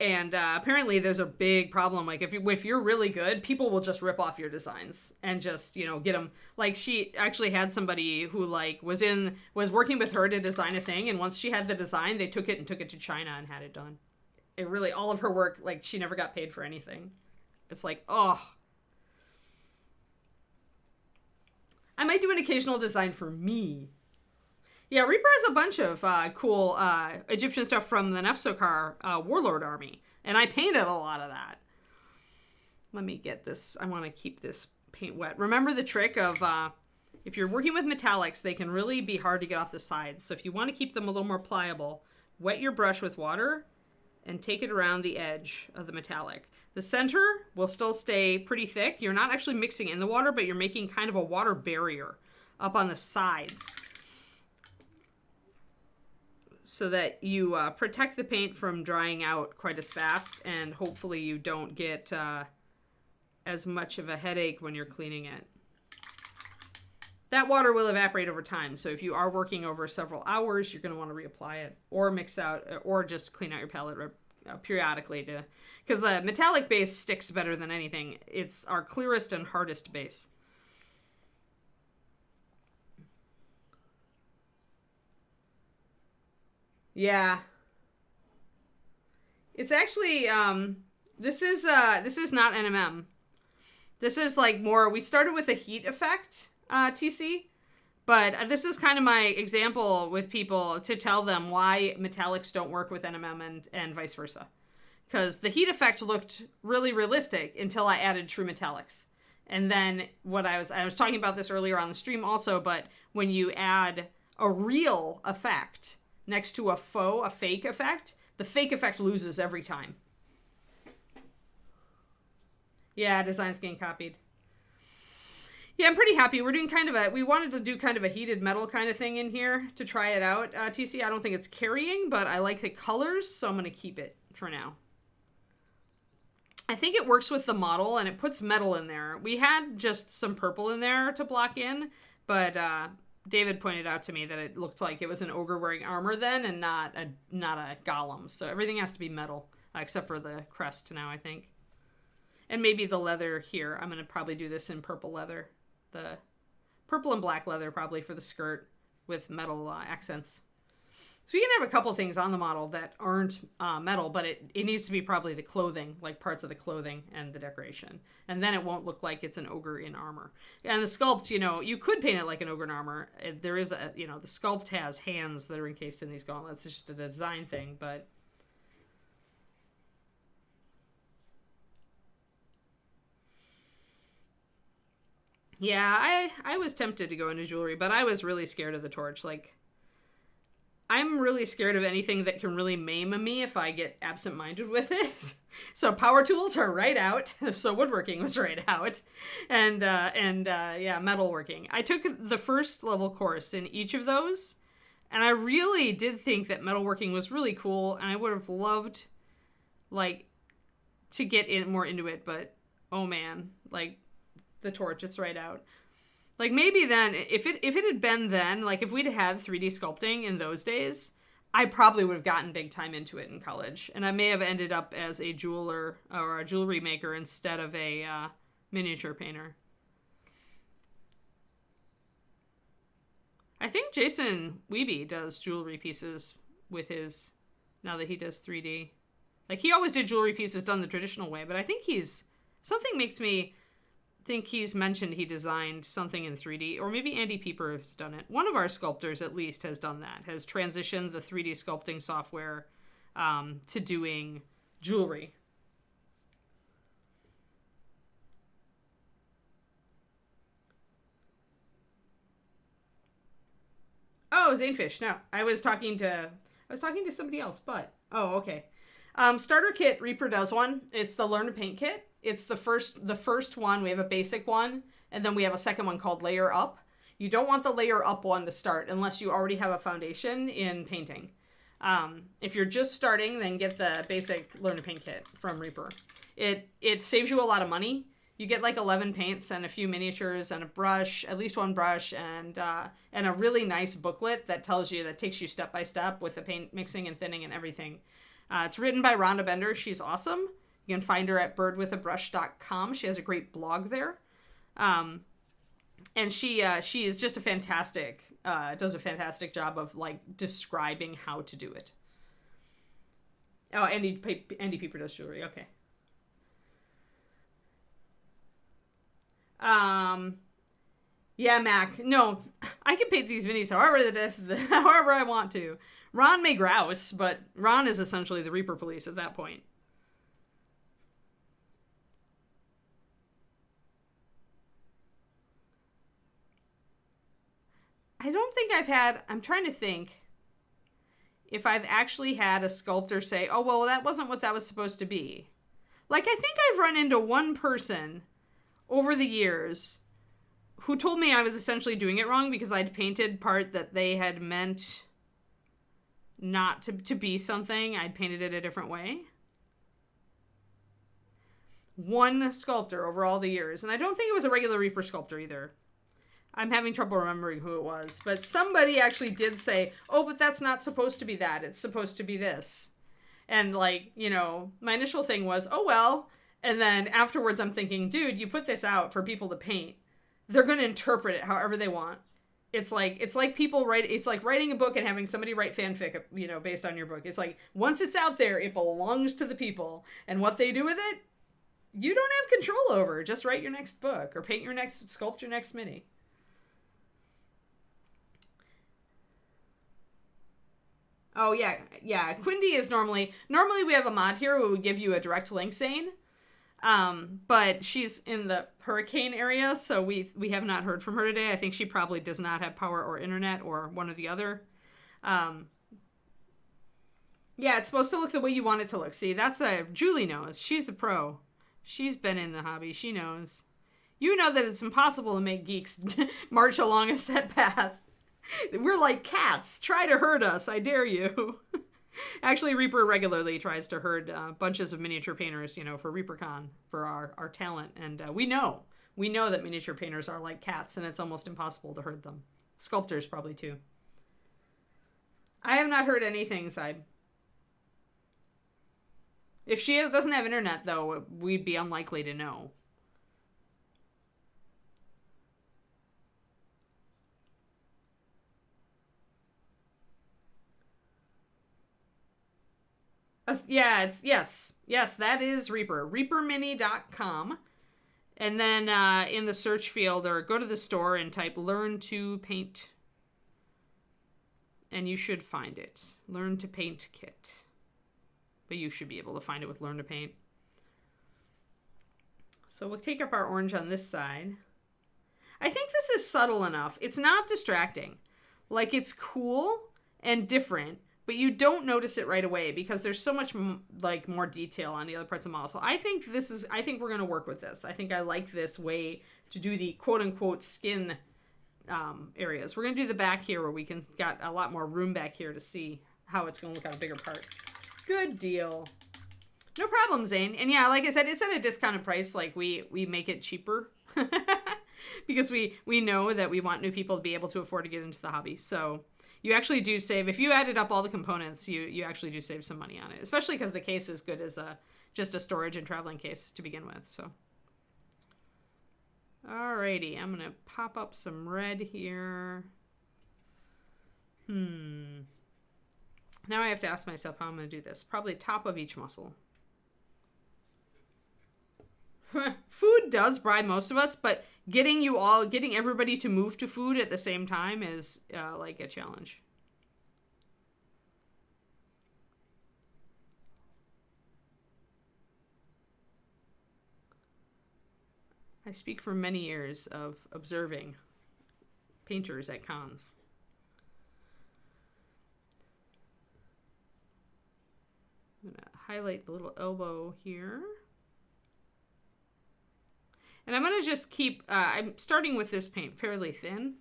And apparently there's a big problem. Like, if you're really good, people will just rip off your designs and just, get them. Like, she actually had somebody who, was working with her to design a thing. And once she had the design, they took it to China and had it done. It really, all of her work, she never got paid for anything. It's like, oh. I might do an occasional design for me. Yeah, Reaper has a bunch of cool Egyptian stuff from the Nephsokar warlord army. And I painted a lot of that. Let me get this. I want to keep this paint wet. Remember the trick of if you're working with metallics, they can really be hard to get off the sides. So if you want to keep them a little more pliable, wet your brush with water and take it around the edge of the metallic. The center will still stay pretty thick. You're not actually mixing in the water, but you're making kind of a water barrier up on the sides, so that you protect the paint from drying out quite as fast, and hopefully you don't get as much of a headache when you're cleaning it. That water will evaporate over time, so if you are working over several hours, you're going to want to reapply it, or mix out, or just clean out your palette periodically, because the metallic base sticks better than anything. It's our clearest and hardest base. Yeah. It's actually, this is not NMM. This is more, we started with a heat effect, TC, But this is kind of my example with people to tell them why metallics don't work with NMM and vice versa. Because the heat effect looked really realistic until I added true metallics. And then I was talking about this earlier on the stream also, but when you add a real effect next to a fake effect, the fake effect loses every time. Yeah, design's getting copied. Yeah, I'm pretty happy. We're doing we wanted to do kind of a heated metal kind of thing in here to try it out. TC, I don't think it's carrying, but I like the colors, so I'm going to keep it for now. I think it works with the model, and it puts metal in there. We had just some purple in there to block in, but David pointed out to me that it looked like it was an ogre wearing armor then, and not a golem. So everything has to be metal, except for the crest now, I think. And maybe the leather here. I'm going to probably do this in purple leather. The purple and black leather probably for the skirt with metal accents. So you can have a couple things on the model that aren't metal, but it needs to be probably the clothing, like parts of the clothing and the decoration. And then it won't look like it's an ogre in armor. And the sculpt, you could paint it like an ogre in armor. There is the sculpt has hands that are encased in these gauntlets. It's just a design thing, but... Yeah, I was tempted to go into jewelry, but I was really scared of the torch. Like, I'm really scared of anything that can really maim me if I get absent-minded with it. So power tools are right out. So woodworking was right out. And metalworking. I took the first level course in each of those, and I really did think that metalworking was really cool, and I would have loved, to get more into it, but, oh man, the torch, it's right out. Maybe then, if it had been then, if we'd had 3D sculpting in those days, I probably would have gotten big time into it in college. And I may have ended up as a jeweler or a jewelry maker instead of a miniature painter. I think Jason Wiebe does jewelry pieces with his, now that he does 3D. He always did jewelry pieces done the traditional way, but I think something makes me think he's mentioned he designed something in 3D, or maybe Andy Pieper has done it. One of our sculptors at least has done that, has transitioned the 3D sculpting software to doing jewelry. Oh, Zanefish. No, I was talking to somebody else, but okay. Starter kit, Reaper does one. It's the Learn to Paint kit. It's the first one. We have a basic one, and then we have a second one called Layer Up. You don't want the Layer Up one to start unless you already have a foundation in painting. If you're just starting, then get the basic Learn to Paint kit from Reaper. It saves you a lot of money. You get 11 paints and a few miniatures and a brush, at least one brush, and a really nice booklet that takes you step by step with the paint mixing and thinning and everything. It's written by Rhonda Bender. She's awesome. You can find her at birdwithabrush.com. She has a great blog there. And she is just does a fantastic job of describing how to do it. Oh, Andy Pieper does jewelry. Okay. Yeah, Mac. No, I can paint these minis however I want to. Ron may grouse, but Ron is essentially the Reaper police at that point. I don't think I'm trying to think if I've actually had a sculptor say, oh, well, that wasn't what that was supposed to be. I think I've run into one person over the years who told me I was essentially doing it wrong because I'd painted part that they had meant not to be something. I'd painted it a different way. One sculptor over all the years. And I don't think it was a regular Reaper sculptor either. I'm having trouble remembering who it was. But somebody actually did say, oh, but that's not supposed to be that. It's supposed to be this. And my initial thing was, oh, well. And then afterwards I'm thinking, dude, you put this out for people to paint. They're going to interpret it however they want. It's like people write, it's like writing a book and having somebody write fanfic, based on your book. It's once it's out there, it belongs to the people. And what they do with it, you don't have control over. Just write your next book or sculpt your next mini. Oh yeah, yeah. Quindy is normally we have a mod here who would give you a direct link, Zane. But she's in the hurricane area, so we have not heard from her today. I think she probably does not have power or internet or one or the other. Yeah, it's supposed to look the way you want it to look. See, Julie knows. She's the pro. She's been in the hobby. She knows. You know that it's impossible to make geeks march along a set path. We're like cats. Try to herd us. I dare you. Actually, Reaper regularly tries to herd bunches of miniature painters, for ReaperCon, for our talent. And we know that miniature painters are like cats, and it's almost impossible to herd them. Sculptors probably too. I have not heard anything, Side. If she doesn't have internet, though, we'd be unlikely to know. Yeah, yes, that is Reaper. reapermini.com. And then in the search field, or go to the store and type Learn to Paint. And you should find it. Learn to Paint Kit. But you should be able to find it with Learn to Paint. So we'll take up our orange on this side. I think this is subtle enough. It's not distracting. Like, it's cool and different, but you don't notice it right away because there's so much more detail on the other parts of the model. So I think we're going to work with this. I think I like this way to do the quote unquote skin areas. We're going to do the back here where we got a lot more room back here to see how it's going to look on a bigger part. Good deal. No problem, Zane. And yeah, like I said, it's at a discounted price. Like we make it cheaper because we know that we want new people to be able to afford to get into the hobby. So you actually do save. If you added up all the components, you actually do save some money on it, especially because the case is good as just a storage and traveling case to begin with. So, alrighty, I'm gonna pop up some red here. Now I have to ask myself how I'm gonna do this. Probably top of each muscle. Food does bribe most of us, but getting everybody to move to food at the same time is like a challenge. I speak from many years of observing painters at cons. I'm gonna highlight the little elbow here. And I'm going to just keep, I'm starting with this paint fairly thin.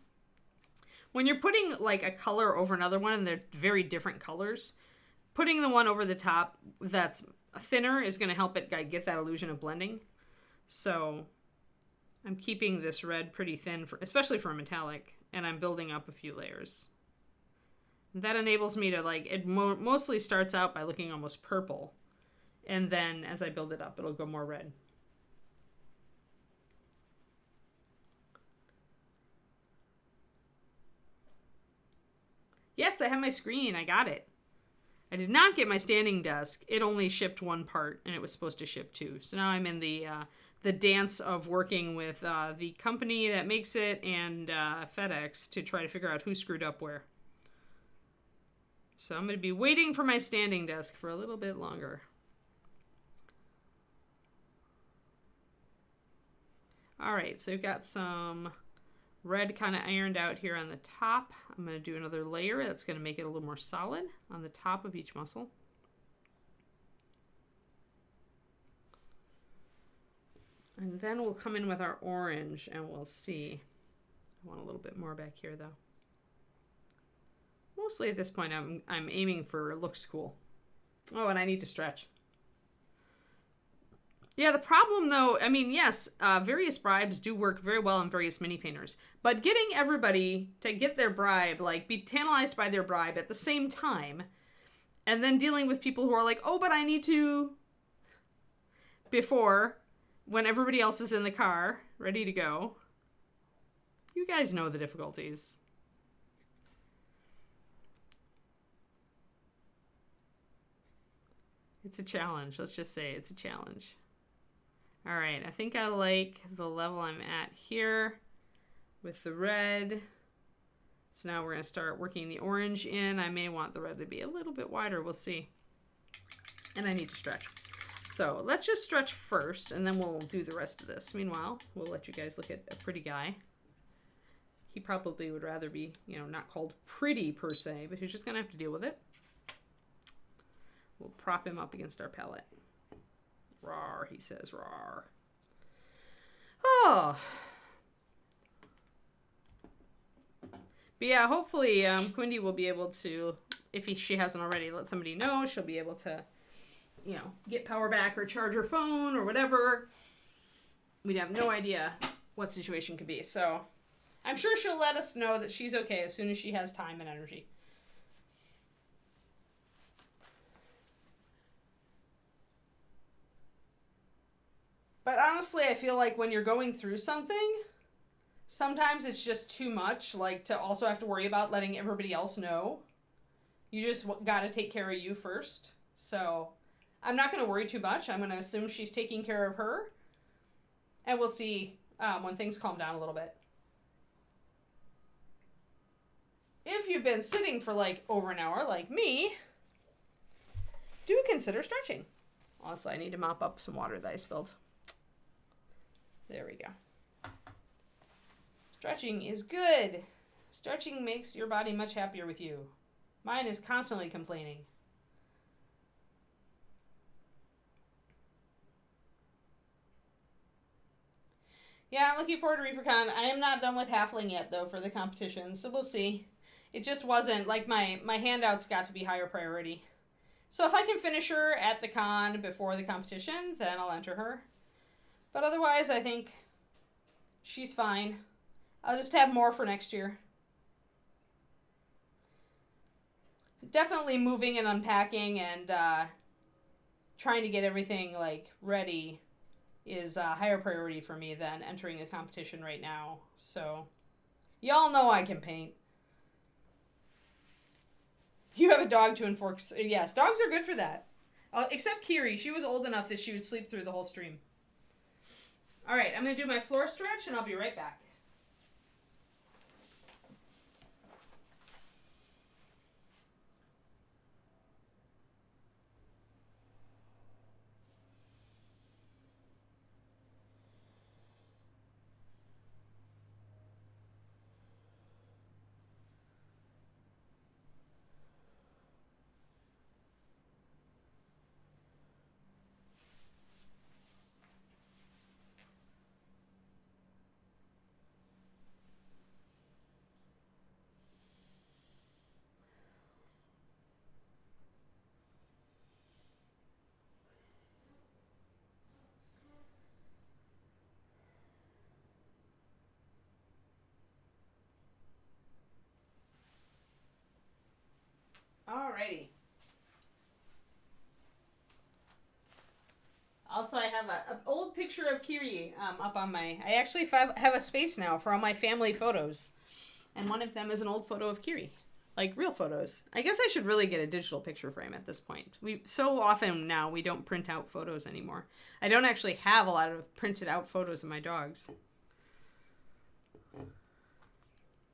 When you're putting like a color over another one and they're very different colors, putting the one over the top that's thinner is going to help it get that illusion of blending. So I'm keeping this red pretty thin, especially for a metallic, and I'm building up a few layers. That enables me to it mostly starts out by looking almost purple. And then as I build it up, it'll go more red. Yes, I have my screen. I got it. I did not get my standing desk. It only shipped one part, and it was supposed to ship two. So now I'm in the dance of working with the company that makes it and FedEx to try to figure out who screwed up where. So I'm going to be waiting for my standing desk for a little bit longer. All right, so we've got some red kind of ironed out here on the top. I'm going to do another layer that's going to make it a little more solid on the top of each muscle. And then we'll come in with our orange and we'll see. I want a little bit more back here though. Mostly at this point I'm aiming for looks cool. Oh, and I need to stretch. Yeah, the problem though, I mean, yes, various bribes do work very well on various mini painters, but getting everybody to get their bribe, be tantalized by their bribe at the same time, and then dealing with people who are like, oh, but I need to, before, when everybody else is in the car, ready to go. You guys know the difficulties. It's a challenge. Let's just say it's a challenge. All right, I think I like the level I'm at here with the red. So now we're going to start working the orange in. I may want the red to be a little bit wider. We'll see. And I need to stretch. So let's just stretch first, and then we'll do the rest of this. Meanwhile, we'll let you guys look at a pretty guy. He probably would rather be, you know, not called pretty per se, but he's just going to have to deal with it. We'll prop him up against our palette. Rawr, he says, rawr. Oh. But yeah, hopefully Quindy will be able to, if she hasn't already, let somebody know. She'll be able to, you know, get power back or charge her phone or whatever. We'd have no idea what situation could be. So I'm sure she'll let us know that she's okay as soon as she has time and energy. But honestly, I feel like when you're going through something, sometimes it's just too much, like, to also have to worry about letting everybody else know. You just got to take care of you first. So I'm not going to worry too much. I'm going to assume she's taking care of her. And we'll see when things calm down a little bit. If you've been sitting for like over an hour like me, do consider stretching. Also, I need to mop up some water that I spilled. There we go. Stretching is good. Stretching makes your body much happier with you. Mine is constantly complaining. Yeah, I'm looking forward to ReaperCon. I am not done with Halfling yet, though, for the competition, so we'll see. It just wasn't, like, my handouts got to be higher priority. So if I can finish her at the con before the competition, then I'll enter her. But otherwise, I think she's fine. I'll just have more for next year. Definitely moving and unpacking and trying to get everything, like, ready is a higher priority for me than entering a competition right now. So, y'all know I can paint. You have a dog to enforce. Yes, dogs are good for that. Except Kiri. She was old enough that she would sleep through the whole stream. All right, I'm going to do my floor stretch, and I'll be right back. Alrighty. Also, I have an old picture of Kiri up on my... I actually have a space now for all my family photos. And one of them is an old photo of Kiri. Like, real photos. I guess I should really get a digital picture frame at this point. So often now, we don't print out photos anymore. I don't actually have a lot of printed out photos of my dogs.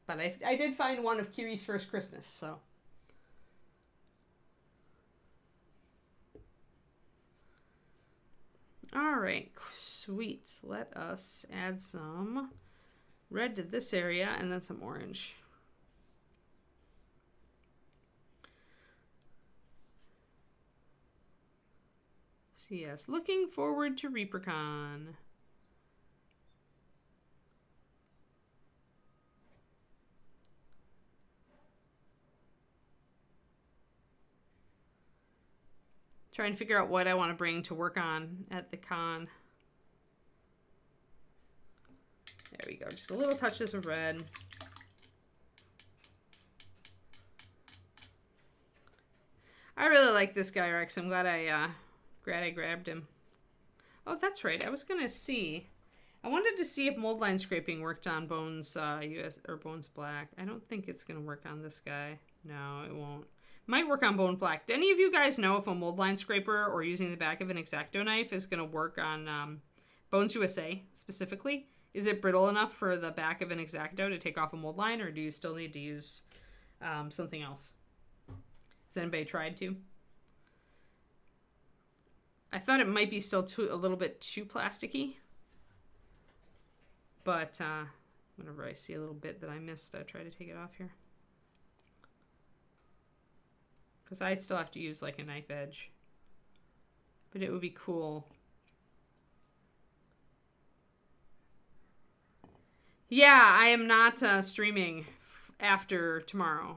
But I did find one of Kiri's first Christmas, so... All right, sweet. Let us add some red to this area and then some orange. So yes, looking forward to ReaperCon. Trying to figure out what I want to bring to work on at the con. There we go. Just a little touches of red. I really like this guy, Rex. I'm glad I grabbed him. Oh, that's right. I was gonna see. I wanted to see if mold line scraping worked on Bones US or Bones Black. I don't think it's gonna work on this guy. No, it won't. Might work on Bone Black. Do any of you guys know if a mold line scraper or using the back of an X-Acto knife is going to work on Bones USA specifically? Is it brittle enough for the back of an X-Acto to take off a mold line, or do you still need to use something else? Has anybody tried to? I thought it might be still a little bit too plasticky. But whenever I see a little bit that I missed, I try to take it off here. Because I still have to use like a knife edge. But it would be cool. Yeah, I am not streaming after tomorrow,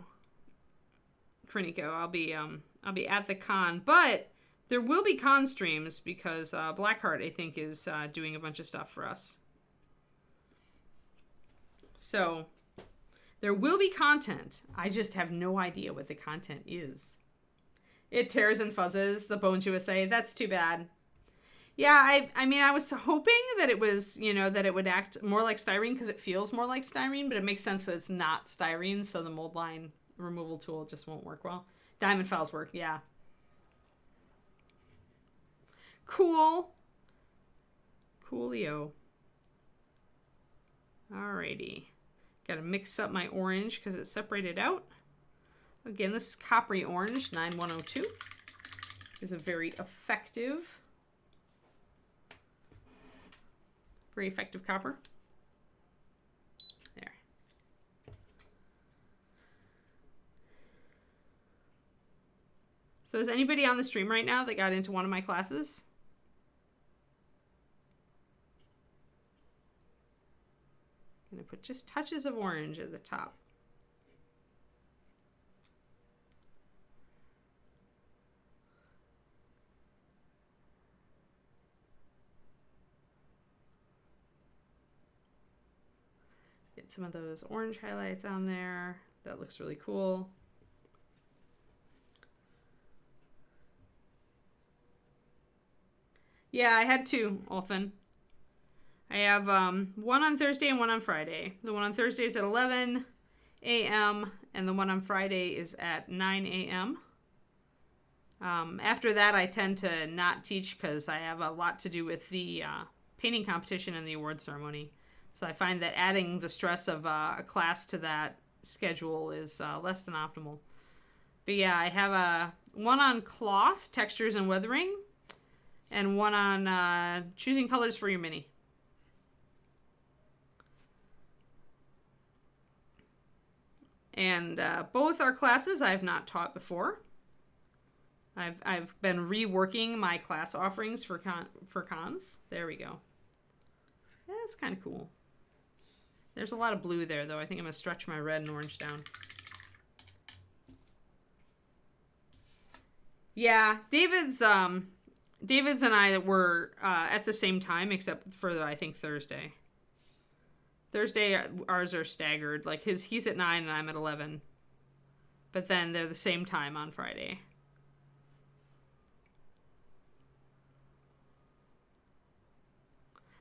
Kreniko. I'll be at the con, but there will be con streams because Blackheart, I think, is doing a bunch of stuff for us. So there will be content. I just have no idea what the content is. It tears and fuzzes, the Bones USA. That's too bad. Yeah, I mean, I was hoping that it was, that it would act more like styrene because it feels more like styrene, but it makes sense that it's not styrene, so the mold line removal tool just won't work well. Diamond files work, yeah. Cool. Coolio. Alrighty. Gotta mix up my orange because it's separated out. Again, this is coppery orange, 9102. Is a very effective copper. There. So is anybody on the stream right now that got into one of my classes? I'm gonna put just touches of orange at the top. Get some of those orange highlights on there. That looks really cool. Yeah, I had two, Olfen. I have one on Thursday and one on Friday. The one on Thursday is at 11 a.m. and the one on Friday is at 9 a.m. After that, I tend to not teach because I have a lot to do with the painting competition and the award ceremony. So I find that adding the stress of a class to that schedule is less than optimal. But yeah, I have one on cloth, textures, and weathering, and one on choosing colors for your mini. And both are classes I have not taught before. I've been reworking my class offerings for cons. There we go. Yeah, that's kind of cool. There's a lot of blue there, though. I think I'm going to stretch my red and orange down. Yeah, David's and I were at the same time, except for, I think, Thursday. Thursday, ours are staggered. Like, he's at 9 and I'm at 11. But then they're the same time on Friday.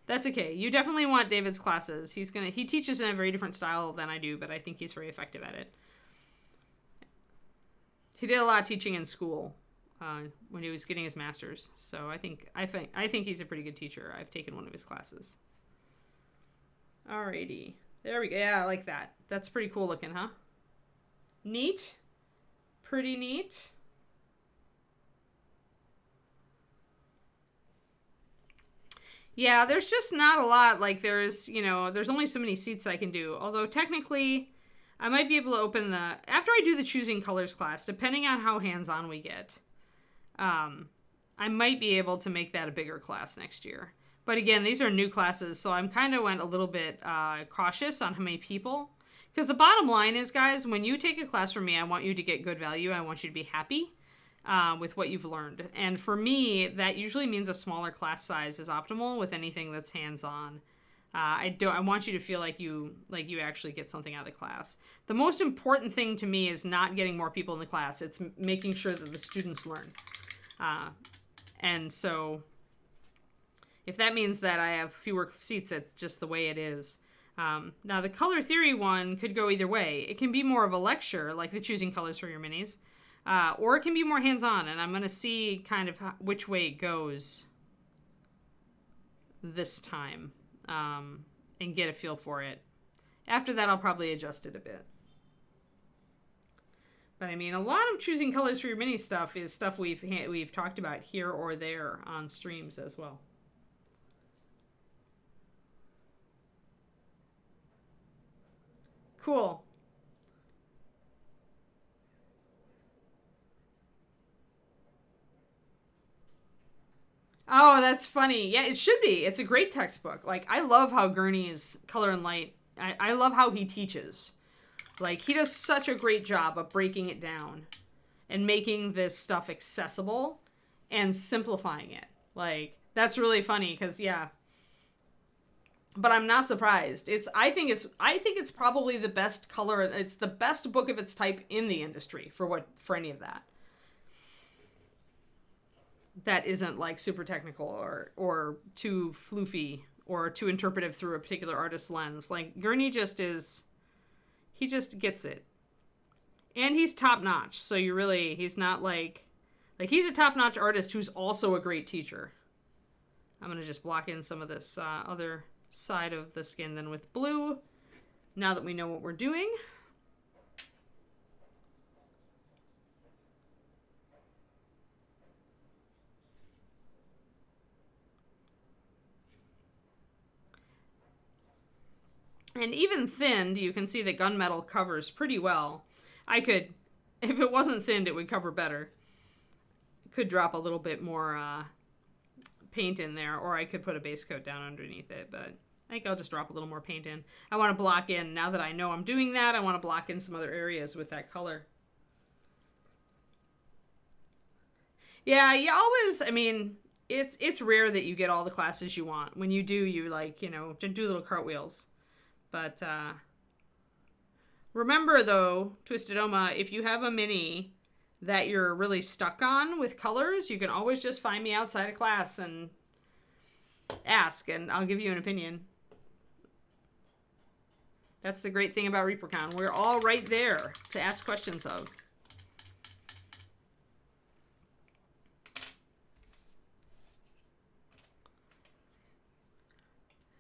That's okay. You definitely want David's classes. He teaches in a very different style than I do, but I think he's very effective at it. He did a lot of teaching in school when he was getting his master's. So I think he's a pretty good teacher. I've taken one of his classes. Alrighty. There we go. Yeah, I like that. That's pretty cool looking, huh? Neat. Pretty neat. Yeah, there's just not a lot. Like, there's only so many seats I can do. Although, technically, I might be able to open after I do the choosing colors class, depending on how hands-on we get, I might be able to make that a bigger class next year. But again, these are new classes, so I'm kind of went a little bit cautious on how many people. Because the bottom line is, guys, when you take a class from me, I want you to get good value. I want you to be happy with what you've learned. And for me, that usually means a smaller class size is optimal with anything that's hands-on. I want you to feel like you actually get something out of the class. The most important thing to me is not getting more people in the class. It's making sure that the students learn. And so if that means that I have fewer seats, it's just the way it is. Now, the color theory one could go either way. It can be more of a lecture, like the choosing colors for your minis, or it can be more hands-on, and I'm going to see kind of which way it goes this time. and get a feel for it. After that, I'll probably adjust it a bit. But I mean, a lot of choosing colors for your mini stuff is stuff we've talked about here or there on streams as well. Cool. Oh, that's funny. Yeah, it should be. It's a great textbook. Like, I love how Gurney's Color and Light, I love how he teaches. Like, he does such a great job of breaking it down and making this stuff accessible and simplifying it. Like, that's really funny because, yeah. But I'm not surprised. I think it's probably the best color. It's the best book of its type in the industry for any of that. That isn't like super technical or too floofy or too interpretive through a particular artist's lens. Like, Gurney he just gets it. And he's top notch. So he's not like he's a top notch artist who's also a great teacher. I'm going to just block in some of this other side of the skin then with blue, now that we know what we're doing. And even thinned, you can see that gunmetal covers pretty well. If it wasn't thinned, it would cover better. Could drop a little bit more paint in there, or I could put a base coat down underneath it, but I think I'll just drop a little more paint in. I want to block in, now that I know I'm doing that, I want to block in some other areas with that color. Yeah, you always, I mean, it's rare that you get all the classes you want. When you do, you do little cartwheels. But remember, though, Twisted Oma, if you have a mini that you're really stuck on with colors, you can always just find me outside of class and ask, and I'll give you an opinion. That's the great thing about ReaperCon. We're all right there to ask questions of.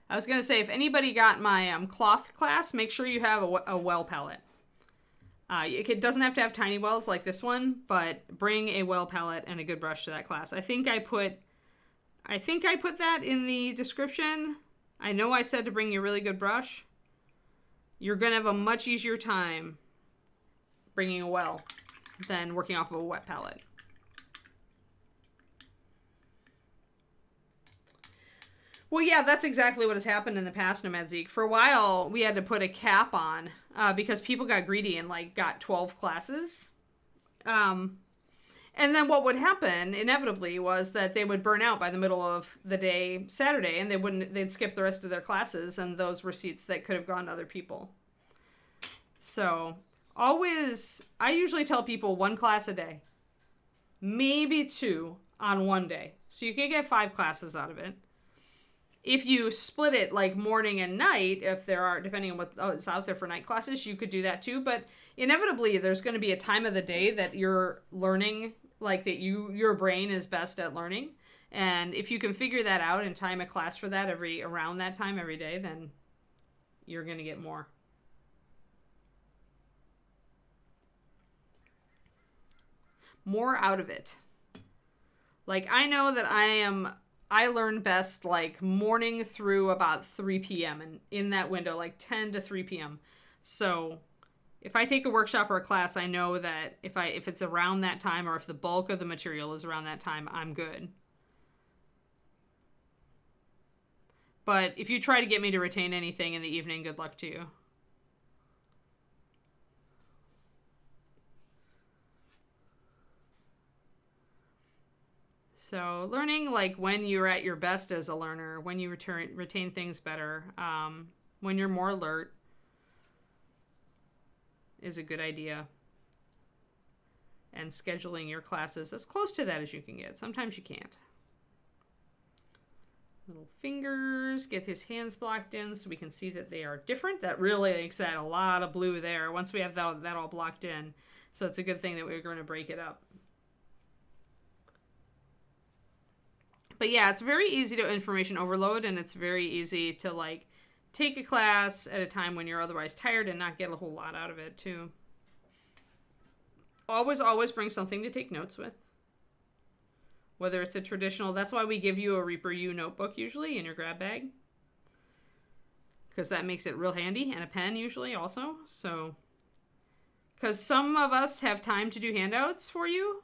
I was going to say, if anybody got my cloth class, make sure you have a well palette. It doesn't have to have tiny wells like this one, but bring a well palette and a good brush to that class. I think I put that in the description. I know I said to bring your really good brush. You're going to have a much easier time bringing a well than working off of a wet palette. Well, yeah, that's exactly what has happened in the past, Nomad Zeke. For a while, we had to put a cap on because people got greedy and got 12 classes. And then what would happen inevitably was that they would burn out by the middle of the day Saturday, and they'd skip the rest of their classes, and those were seats that could have gone to other people. So I usually tell people 1 class a day, maybe 2 on one day. So you can get 5 classes out of it. If you split it morning and night, if there are, depending on what's out there for night classes, you could do that too. But inevitably, there's going to be a time of the day that you're learning, that your brain is best at learning. And if you can figure that out and time a class for that around that time every day, then you're going to get more. More out of it. I know that I learn best morning through about 3 p.m. and in that window, 10 to 3 p.m. So if I take a workshop or a class, I know that if it's around that time, or if the bulk of the material is around that time, I'm good. But if you try to get me to retain anything in the evening, good luck to you. So learning when you're at your best as a learner, when you retain things better, when you're more alert is a good idea. And scheduling your classes as close to that as you can get. Sometimes you can't. Little fingers, get his hands blocked in so we can see that they are different. That really makes that a lot of blue there once we have that all blocked in. So it's a good thing that we're going to break it up. But yeah, it's very easy to information overload, and it's very easy to take a class at a time when you're otherwise tired and not get a whole lot out of it too. Always bring something to take notes with. Whether it's a traditional, that's why we give you a Reaper U notebook usually in your grab bag. Because that makes it real handy, and a pen usually also. So, because some of us have time to do handouts for you,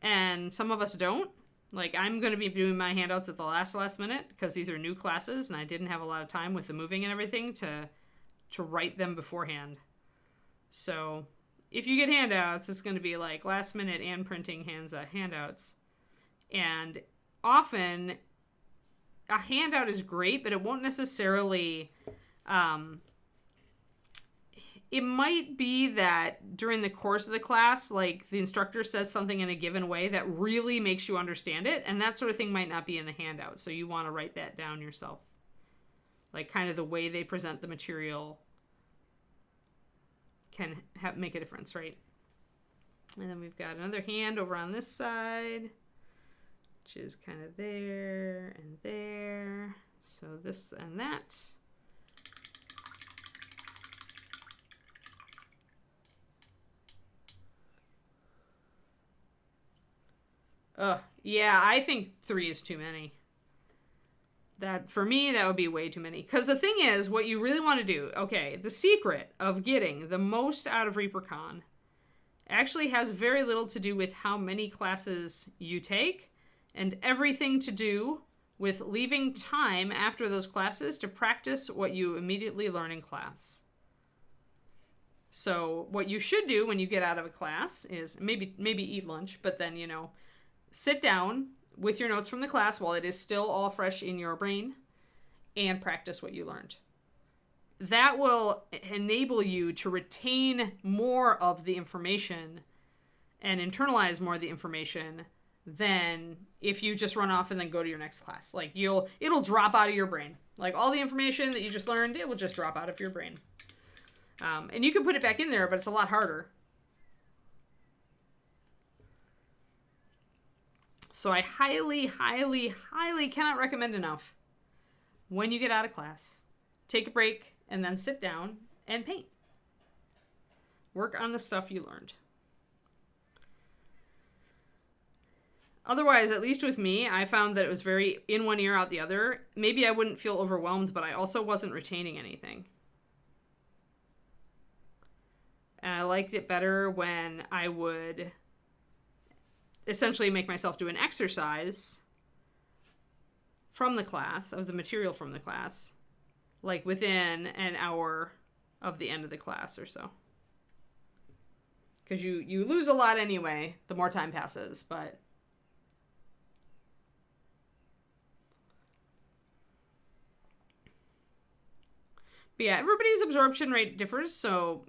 and some of us don't. Like, I'm going to be doing my handouts at the last minute, because these are new classes, and I didn't have a lot of time with the moving and everything to write them beforehand. So, if you get handouts, it's going to be like last minute and printing handouts. And often a handout is great, but it won't necessarily, it might be that during the course of the class, like the instructor says something in a given way that really makes you understand it. And that sort of thing might not be in the handout. So you want to write that down yourself. Like kind of the way they present the material can make a difference, right? And then we've got another hand over on this side, which is kind of there and there. So this and that. Yeah, I think 3 is too many. That, for me, that would be way too many. Because the thing is, what you really want to do, okay, the secret of getting the most out of ReaperCon actually has very little to do with how many classes you take, and everything to do with leaving time after those classes to practice what you immediately learn in class. So what you should do when you get out of a class is maybe eat lunch, but then, sit down with your notes from the class while it is still all fresh in your brain and practice what you learned. That will enable you to retain more of the information and internalize more of the information than if you just run off and then go to your next class. Like it'll drop out of your brain. Like all the information that you just learned, it will just drop out of your brain. And you can put it back in there, but it's a lot harder. So I highly cannot recommend enough. When you get out of class, take a break and then sit down and paint. Work on the stuff you learned. Otherwise, at least with me, I found that it was very in one ear, out the other. Maybe I wouldn't feel overwhelmed, but I also wasn't retaining anything. And I liked it better when I would essentially make myself do an exercise from the class, of the material from the class, like within an hour of the end of the class or so. Because you lose a lot anyway, the more time passes, but yeah, everybody's absorption rate differs, so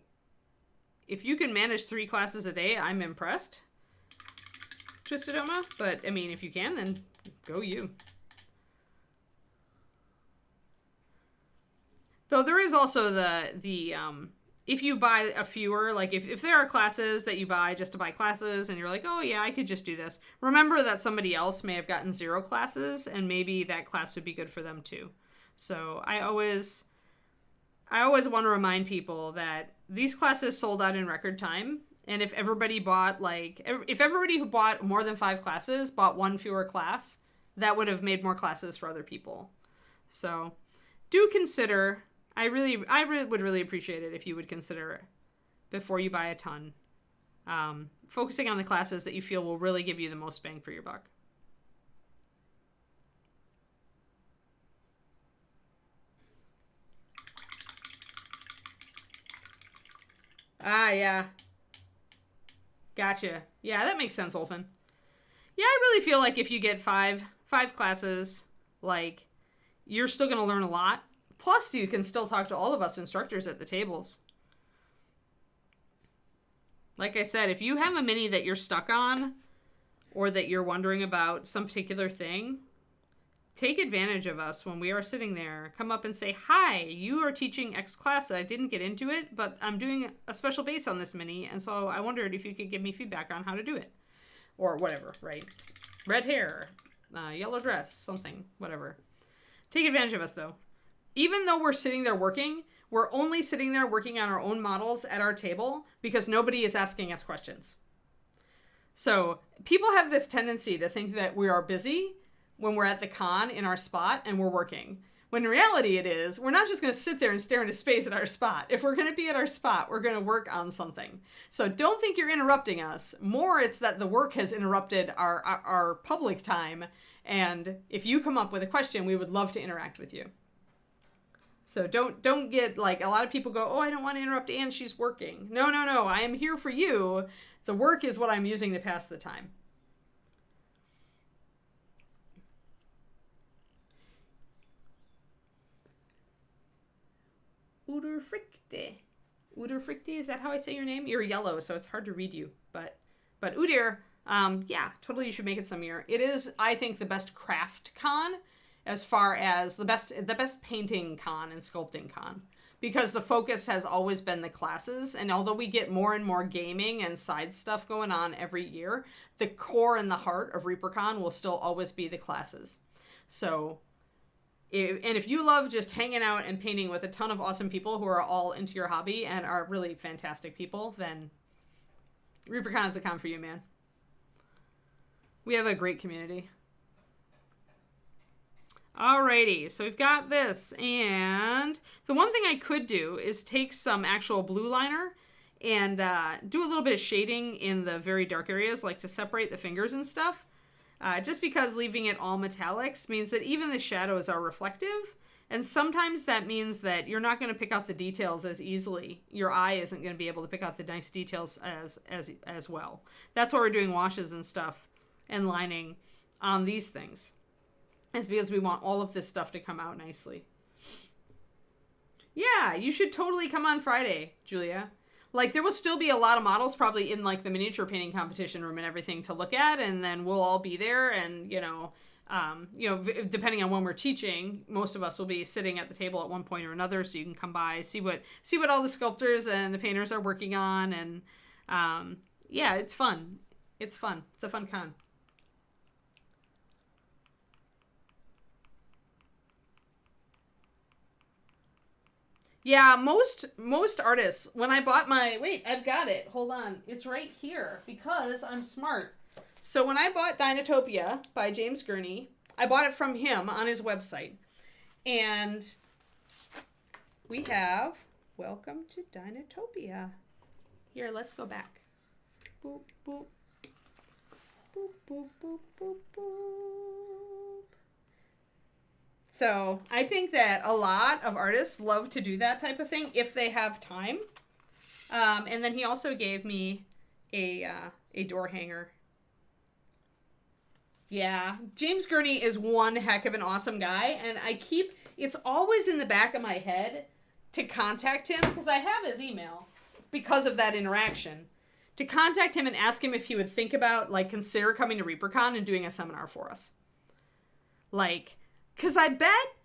if you can manage 3 classes a day, I'm impressed, Twistedoma. But, I mean, if you can, then go you. Though there is also the if you buy a fewer, like if there are classes that you buy just to buy classes and you're like, oh yeah, I could just do this. Remember that somebody else may have gotten 0 classes and maybe that class would be good for them too. So I always want to remind people that these classes sold out in record time. And if everybody bought if everybody who bought more than 5 classes bought 1 fewer class, that would have made more classes for other people. So do consider, I would really appreciate it if you would consider it before you buy a ton. Focusing on the classes that you feel will really give you the most bang for your buck. Ah, yeah. Gotcha. Yeah, that makes sense, Olfen. Yeah, I really feel like if you get five classes, like, you're still going to learn a lot. Plus, you can still talk to all of us instructors at the tables. Like I said, if you have a mini that you're stuck on, or that you're wondering about some particular thing, take advantage of us when we are sitting there. Come up and say, hi, you are teaching X class. I didn't get into it, but I'm doing a special base on this mini, and so I wondered if you could give me feedback on how to do it. Or whatever, right? Red hair, yellow dress, something, whatever. Take advantage of us, though. even though we're sitting there working, we're only sitting there working on our own models at our table because nobody is asking us questions. So people have this tendency to think that we are busy when we're at the con in our spot and we're working. When in reality it is, we're not just going to sit there and stare into space at our spot. If we're going to be at our spot, we're going to work on something. So don't think you're interrupting us. More, it's that the work has interrupted our public time. And if you come up with a question, we would love to interact with you. So don't get like, a lot of people go, oh, I don't want to interrupt Anne, she's working. No, I am here for you. The work is what I'm using to pass the time. Udurfrikte, is that how I say your name? You're yellow, so it's hard to read you. But Udir, yeah, totally you should make it some year. It is, I think, the best craft con as far as the best painting con and sculpting con. Because the focus has always been the classes, and although we get more and more gaming and side stuff going on every year, the core and the heart of ReaperCon will still always be the classes. So... and if you love just hanging out and painting with a ton of awesome people who are all into your hobby and are really fantastic people, then ReaperCon is the con for you, man. We have a great community. Alrighty, so we've got this, and the one thing I could do is take some actual blue liner and do a little bit of shading in the very dark areas, like to separate the fingers and stuff. Just because leaving it all metallics means that even the shadows are reflective, and sometimes that means that you're not going to pick out the details as easily. Your eye isn't going to be able to pick out the nice details as well. That's why we're doing washes and stuff and lining on these things. It's because we want all of this stuff to come out nicely. Yeah, you should totally come on Friday, Julia. Like, there will still be a lot of models probably in, like, the miniature painting competition room and everything to look at, and then we'll all be there, and, depending on when we're teaching, most of us will be sitting at the table at one point or another, so you can come by, see what all the sculptors and the painters are working on, and, yeah, it's fun. It's fun. It's a fun con. Yeah, most artists, when I bought wait, I've got it. Hold on. It's right here because I'm smart. So when I bought Dinotopia by James Gurney, I bought it from him on his website. And we have Welcome to Dinotopia. Here, let's go back. Boop, boop. Boop, boop, boop, boop, boop. So I think that a lot of artists love to do that type of thing if they have time. And then he also gave me a door hanger. Yeah, James Gurney is one heck of an awesome guy, and it's always in the back of my head to contact him, because I have his email because of that interaction, to contact him and ask him if he would think about, like, consider coming to ReaperCon and doing a seminar for us. Like... because I bet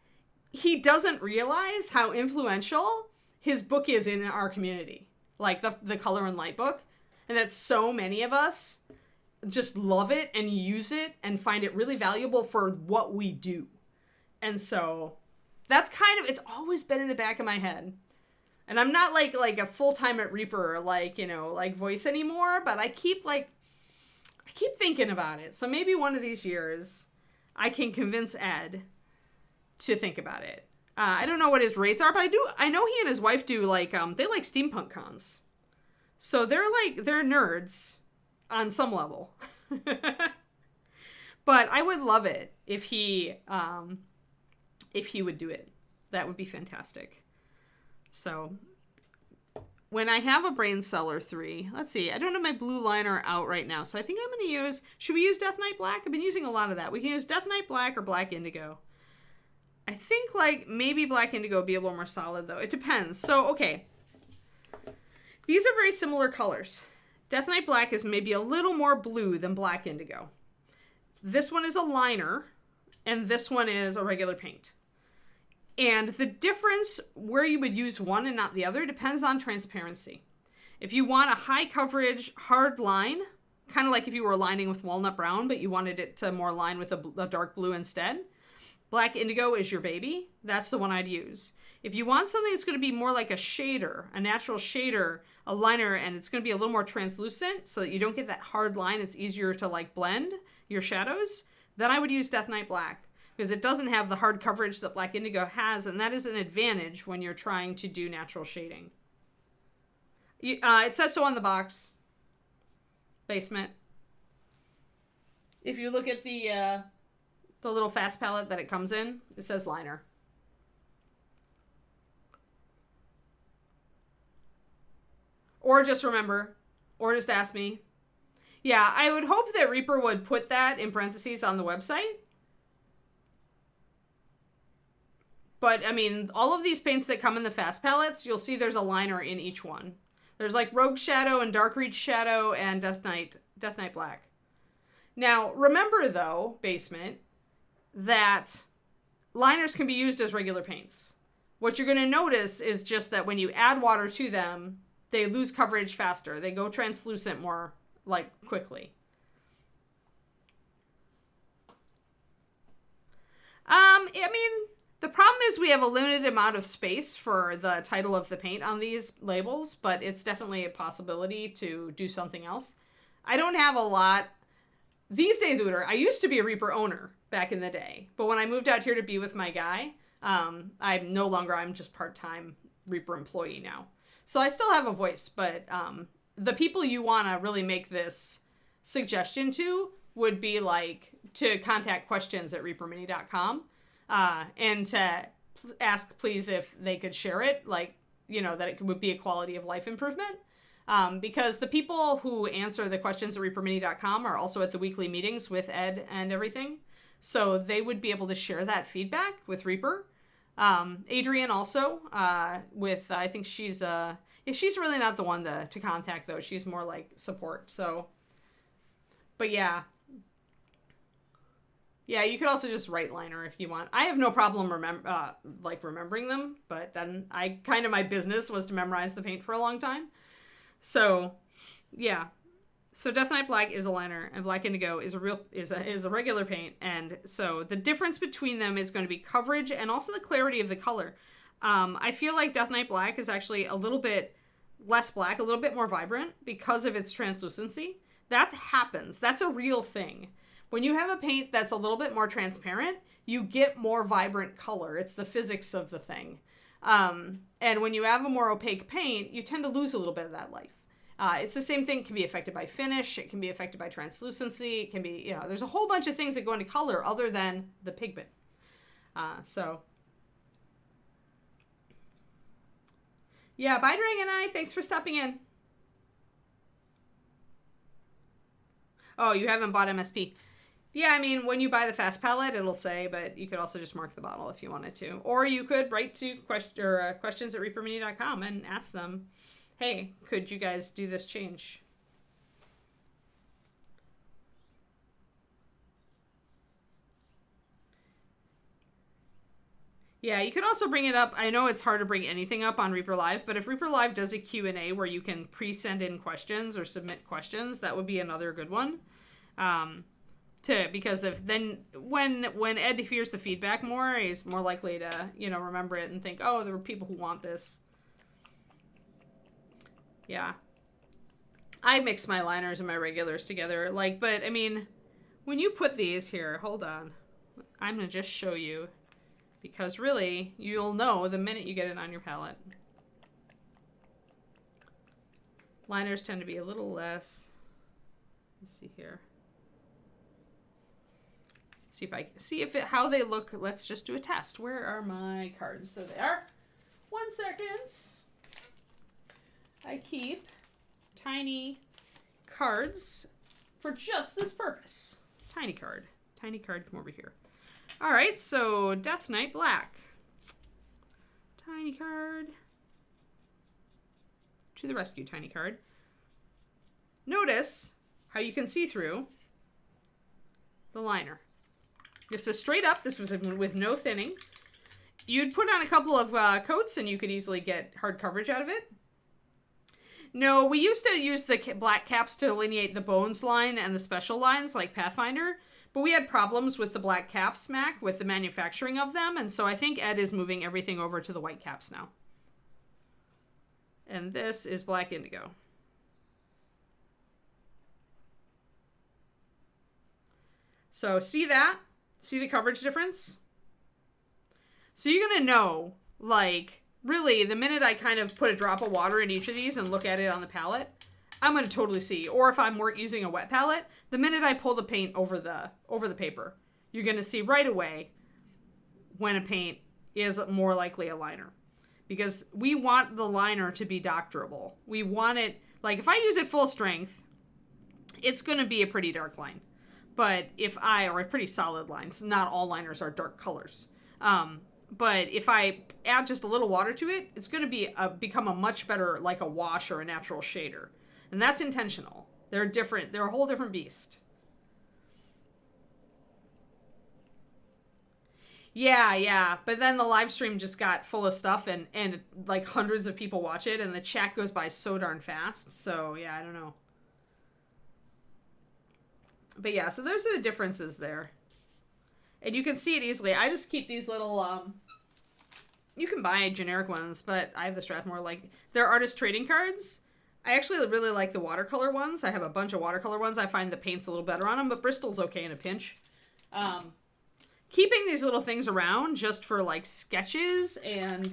he doesn't realize how influential his book is in our community. Like the Color and Light book. And that so many of us just love it and use it and find it really valuable for what we do. And so that's it's always been in the back of my head. And I'm not like a full-time at Reaper, voice anymore, but I keep thinking about it. So maybe one of these years I can convince Ed to think about it. I don't know what his rates are, but I know he and his wife do they like steampunk cons. So they're nerds on some level. But I would love it if he would do it. That would be fantastic. So when I have a Brain Cellar 3, let's see, I don't have my blue liner out right now, so I think I'm going to should we use Death Knight Black? I've been using a lot of that. We can use Death Knight Black or Black Indigo. I think, maybe Black Indigo would be a little more solid, though. It depends. So, okay. These are very similar colors. Death Knight Black is maybe a little more blue than Black Indigo. This one is a liner, and this one is a regular paint. And the difference where you would use one and not the other depends on transparency. If you want a high coverage, hard line, kind of like if you were lining with walnut brown, but you wanted it to more line with a dark blue instead, Black Indigo is your baby. That's the one I'd use. If you want something that's going to be more like a shader, a natural shader, a liner, and it's going to be a little more translucent so that you don't get that hard line, it's easier to like blend your shadows, then I would use Death Knight Black because it doesn't have the hard coverage that Black Indigo has, and that is an advantage when you're trying to do natural shading. It says so on the box. Basement. If you look at the little fast palette that it comes in, it says liner. Or just remember, or just ask me. Yeah, I would hope that Reaper would put that in parentheses on the website. But, I mean, all of these paints that come in the fast palettes, you'll see there's a liner in each one. There's like Rogue Shadow and Dark Reach Shadow and Death Knight Black. Now, remember though, Basement, that liners can be used as regular paints. What you're going to notice is just that when you add water to them, they lose coverage faster. They go translucent more, like, quickly. I mean, the problem is we have a limited amount of space for the title of the paint on these labels, but it's definitely a possibility to do something else. I don't have a lot. These days, Ooter, I used to be a Reaper owner back in the day, but when I moved out here to be with my guy, I'm just part-time Reaper employee now. So I still have a voice, but the people you want to really make this suggestion to would be like to contact questions at reapermini.com and to ask please if they could share it, like, you know, that it would be a quality of life improvement. Because the people who answer the questions at reapermini.com are also at the weekly meetings with Ed and everything. So they would be able to share that feedback with Reaper. Adrian also, I think she's really not the one to contact though. She's more like support. So, but yeah, you could also just write liner if you want. I have no problem remembering them, but then my business was to memorize the paint for a long time. So, yeah. So Death Knight Black is a liner, and Black Indigo is a regular paint, and so the difference between them is going to be coverage and also the clarity of the color. I feel like Death Knight Black is actually a little bit less black, a little bit more vibrant because of its translucency. That happens. That's a real thing. When you have a paint that's a little bit more transparent, you get more vibrant color. It's the physics of the thing. And when you have a more opaque paint, you tend to lose a little bit of that life. It's the same thing. It can be affected by finish. It can be affected by translucency. It can be, there's a whole bunch of things that go into color other than the pigment. Yeah, bye Dragon Eye. Thanks for stopping in. Oh, you haven't bought MSP. Yeah, I mean, when you buy the fast palette, it'll say, but you could also just mark the bottle if you wanted to. Or you could write to questions at reapermini.com and ask them, hey, could you guys do this change? Yeah, you could also bring it up. I know it's hard to bring anything up on Reaper Live, but if Reaper Live does a Q&A where you can pre-send in questions or submit questions, that would be another good one. Because when Ed hears the feedback more, he's more likely to, remember it and think, oh, there were people who want this. Yeah. I mix my liners and my regulars together. But I mean, when you put these here, hold on. I'm going to just show you. Because really, you'll know the minute you get it on your palette. Liners tend to be a little less. Let's see here. How they look. Let's just do a test. Where are my cards? So they are. 1 second. I keep tiny cards for just this purpose. Tiny card, come over here. All right, so Death Knight Black. Tiny card. To the rescue, tiny card. Notice how you can see through the liner. This is straight up. This was with no thinning. You'd put on a couple of coats and you could easily get hard coverage out of it. No, we used to use the black caps to delineate the bones line and the special lines like Pathfinder, But we had problems with the black caps, Mac, with the manufacturing of them. And so I think Ed is moving everything over to the white caps now. And this is black indigo. So see that? See the coverage difference? So you're going to know, like, really, the minute I kind of put a drop of water in each of these and look at it on the palette, I'm going to totally see. Or if I'm using a wet palette, the minute I pull the paint over the paper, you're going to see right away when a paint is more likely a liner. Because we want the liner to be doctorable. We want it, like, if I use it full strength, it's going to be a pretty dark line. But or a pretty solid line. Not all liners are dark colors. But if I add just a little water to it, it's going to become a much better, like a wash or a natural shader. And that's intentional. They're different. They're a whole different beast. Yeah. But then the live stream just got full of stuff and like hundreds of people watch it and the chat goes by so darn fast. So yeah, I don't know. But yeah, so those are the differences there. And you can see it easily. I just keep these little, you can buy generic ones, but I have the Strathmore, like, they're artist trading cards. I actually really like the watercolor ones. I have a bunch of watercolor ones. I find the paint's a little better on them, but Bristol's okay in a pinch. Keeping these little things around just for, like, sketches and,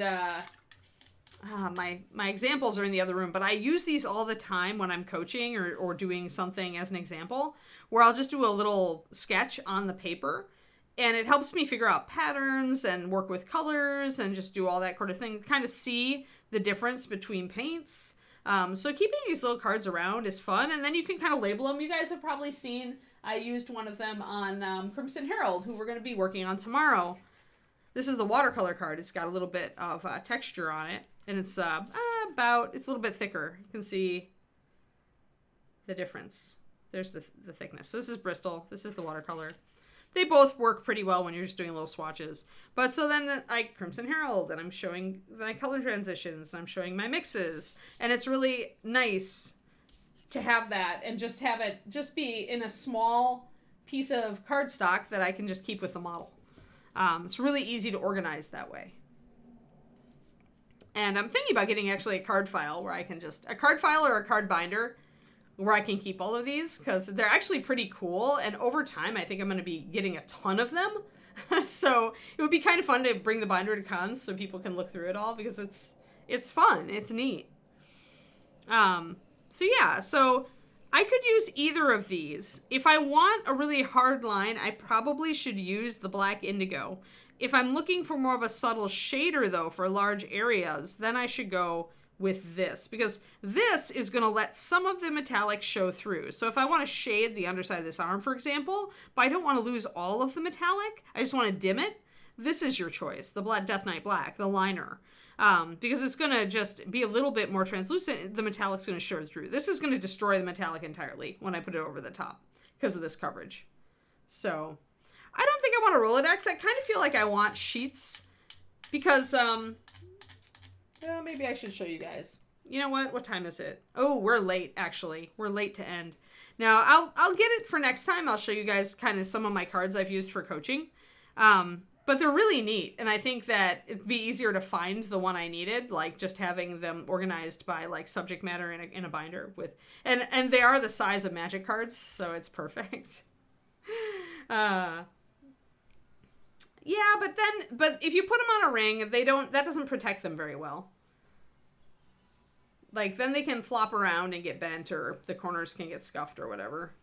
my examples are in the other room, but I use these all the time when I'm coaching or doing something as an example, where I'll just do a little sketch on the paper, and it helps me figure out patterns and work with colors and just do all that kind of thing, kind of see the difference between paints. So keeping these little cards around is fun, and then you can kind of label them. You guys have probably seen, I used one of them on Crimson Herald, who we're going to be working on tomorrow. This is the watercolor card. It's got a little bit of texture on it. And it's it's a little bit thicker. You can see the difference. There's the thickness. So this is Bristol. This is the watercolor. They both work pretty well when you're just doing little swatches. But so then Crimson Herald, and I'm showing my color transitions, and I'm showing my mixes. And it's really nice to have that and just have it just be in a small piece of cardstock that I can just keep with the model. It's really easy to organize that way. And I'm thinking about getting actually a card file where I can a card file or a card binder where I can keep all of these, because they're actually pretty cool. And over time, I think I'm going to be getting a ton of them. So it would be kind of fun to bring the binder to cons so people can look through it all, because it's fun. It's neat. So yeah, so I could use either of these. If I want a really hard line, I probably should use the black indigo. If I'm looking for more of a subtle shader, though, for large areas, then I should go with this, because this is going to let some of the metallic show through. So if I want to shade the underside of this arm, for example, but I don't want to lose all of the metallic, I just want to dim it, this is your choice, the Death Knight Black, the liner. Because it's going to just be a little bit more translucent, the metallic's going to show through. This is going to destroy the metallic entirely when I put it over the top because of this coverage. So I don't think I want a Rolodex. I kind of feel like I want sheets because, maybe I should show you guys. You know what? What time is it? Oh, we're late, actually. We're late to end. Now, I'll get it for next time. I'll show you guys kind of some of my cards I've used for coaching. But they're really neat, and I think that it'd be easier to find the one I needed, like just having them organized by like subject matter in a binder with, and they are the size of Magic cards, so it's perfect. Yeah, but if you put them on a ring, that doesn't protect them very well. Like, then they can flop around and get bent, or the corners can get scuffed or whatever.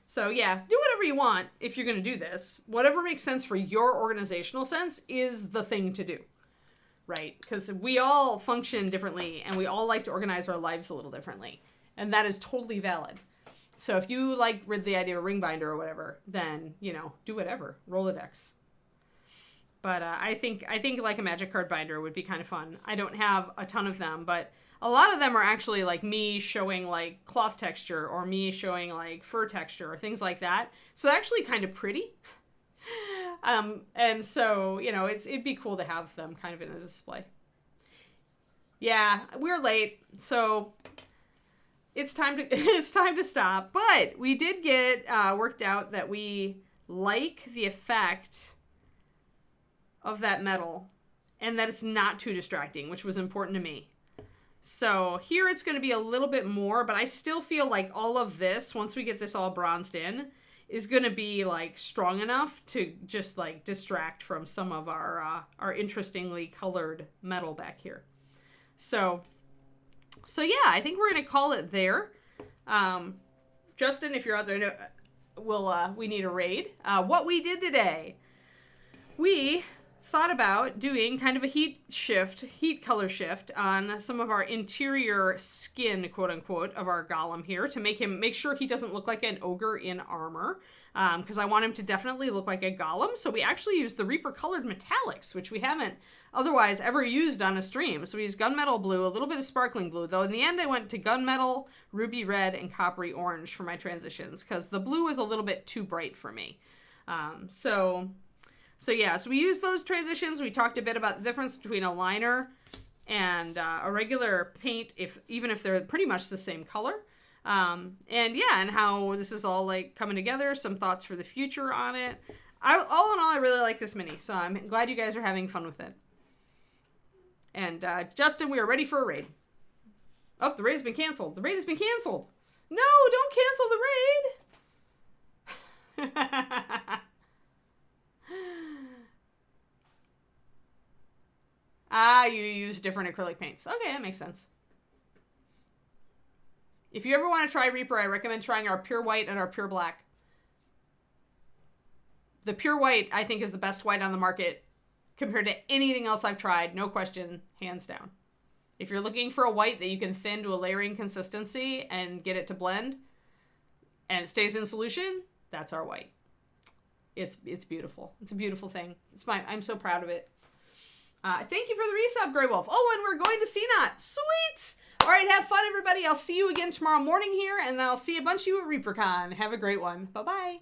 So yeah, do whatever you want if you're going to do this. Whatever makes sense for your organizational sense is the thing to do, right? Because we all function differently, and we all like to organize our lives a little differently, and that is totally valid. So if you like the idea of a ring binder or whatever, then, do whatever. Rolodex. But I think like a Magic card binder would be kind of fun. I don't have a ton of them, but a lot of them are actually like me showing like cloth texture or me showing like fur texture or things like that. So they're actually kind of pretty. And so, it'd be cool to have them kind of in a display. Yeah, we're late. So it's time to stop. But we did get worked out that we like the effect of that metal and that it's not too distracting, which was important to me. So here it's going to be a little bit more, but I still feel like all of this, once we get this all bronzed in, is going to be like strong enough to just like distract from some of our interestingly colored metal back here. So yeah, I think we're going to call it there. Justin, if you're out there, we need a raid. What we did today, we thought about doing kind of a heat color shift on some of our interior skin, quote unquote, of our golem here to make sure he doesn't look like an ogre in armor. Because I want him to definitely look like a golem. So we actually used the Reaper colored metallics, which we haven't otherwise ever used on a stream. So we used gunmetal blue, a little bit of sparkling blue, though in the end I went to gunmetal, ruby red, and coppery orange for my transitions because the blue was a little bit too bright for me. So we used those transitions. We talked a bit about the difference between a liner and a regular paint, even if they're pretty much the same color. And how this is all like coming together, some thoughts for the future on it. All in all, I really like this mini, so I'm glad you guys are having fun with it. And Justin, we are ready for a raid. Oh, the raid has been canceled. The raid has been canceled. No, don't cancel the raid. You use different acrylic paints. Okay, that makes sense. If you ever want to try Reaper, I recommend trying our pure white and our pure black. The pure white, I think, is the best white on the market compared to anything else I've tried. No question, hands down. If you're looking for a white that you can thin to a layering consistency and get it to blend and it stays in solution, that's our white. It's beautiful. It's a beautiful thing. I'm so proud of it. Thank you for the resub, Grey Wolf. Oh, and we're going to CNOT. Sweet! All right, have fun, everybody. I'll see you again tomorrow morning here, and I'll see a bunch of you at ReaperCon. Have a great one. Bye-bye.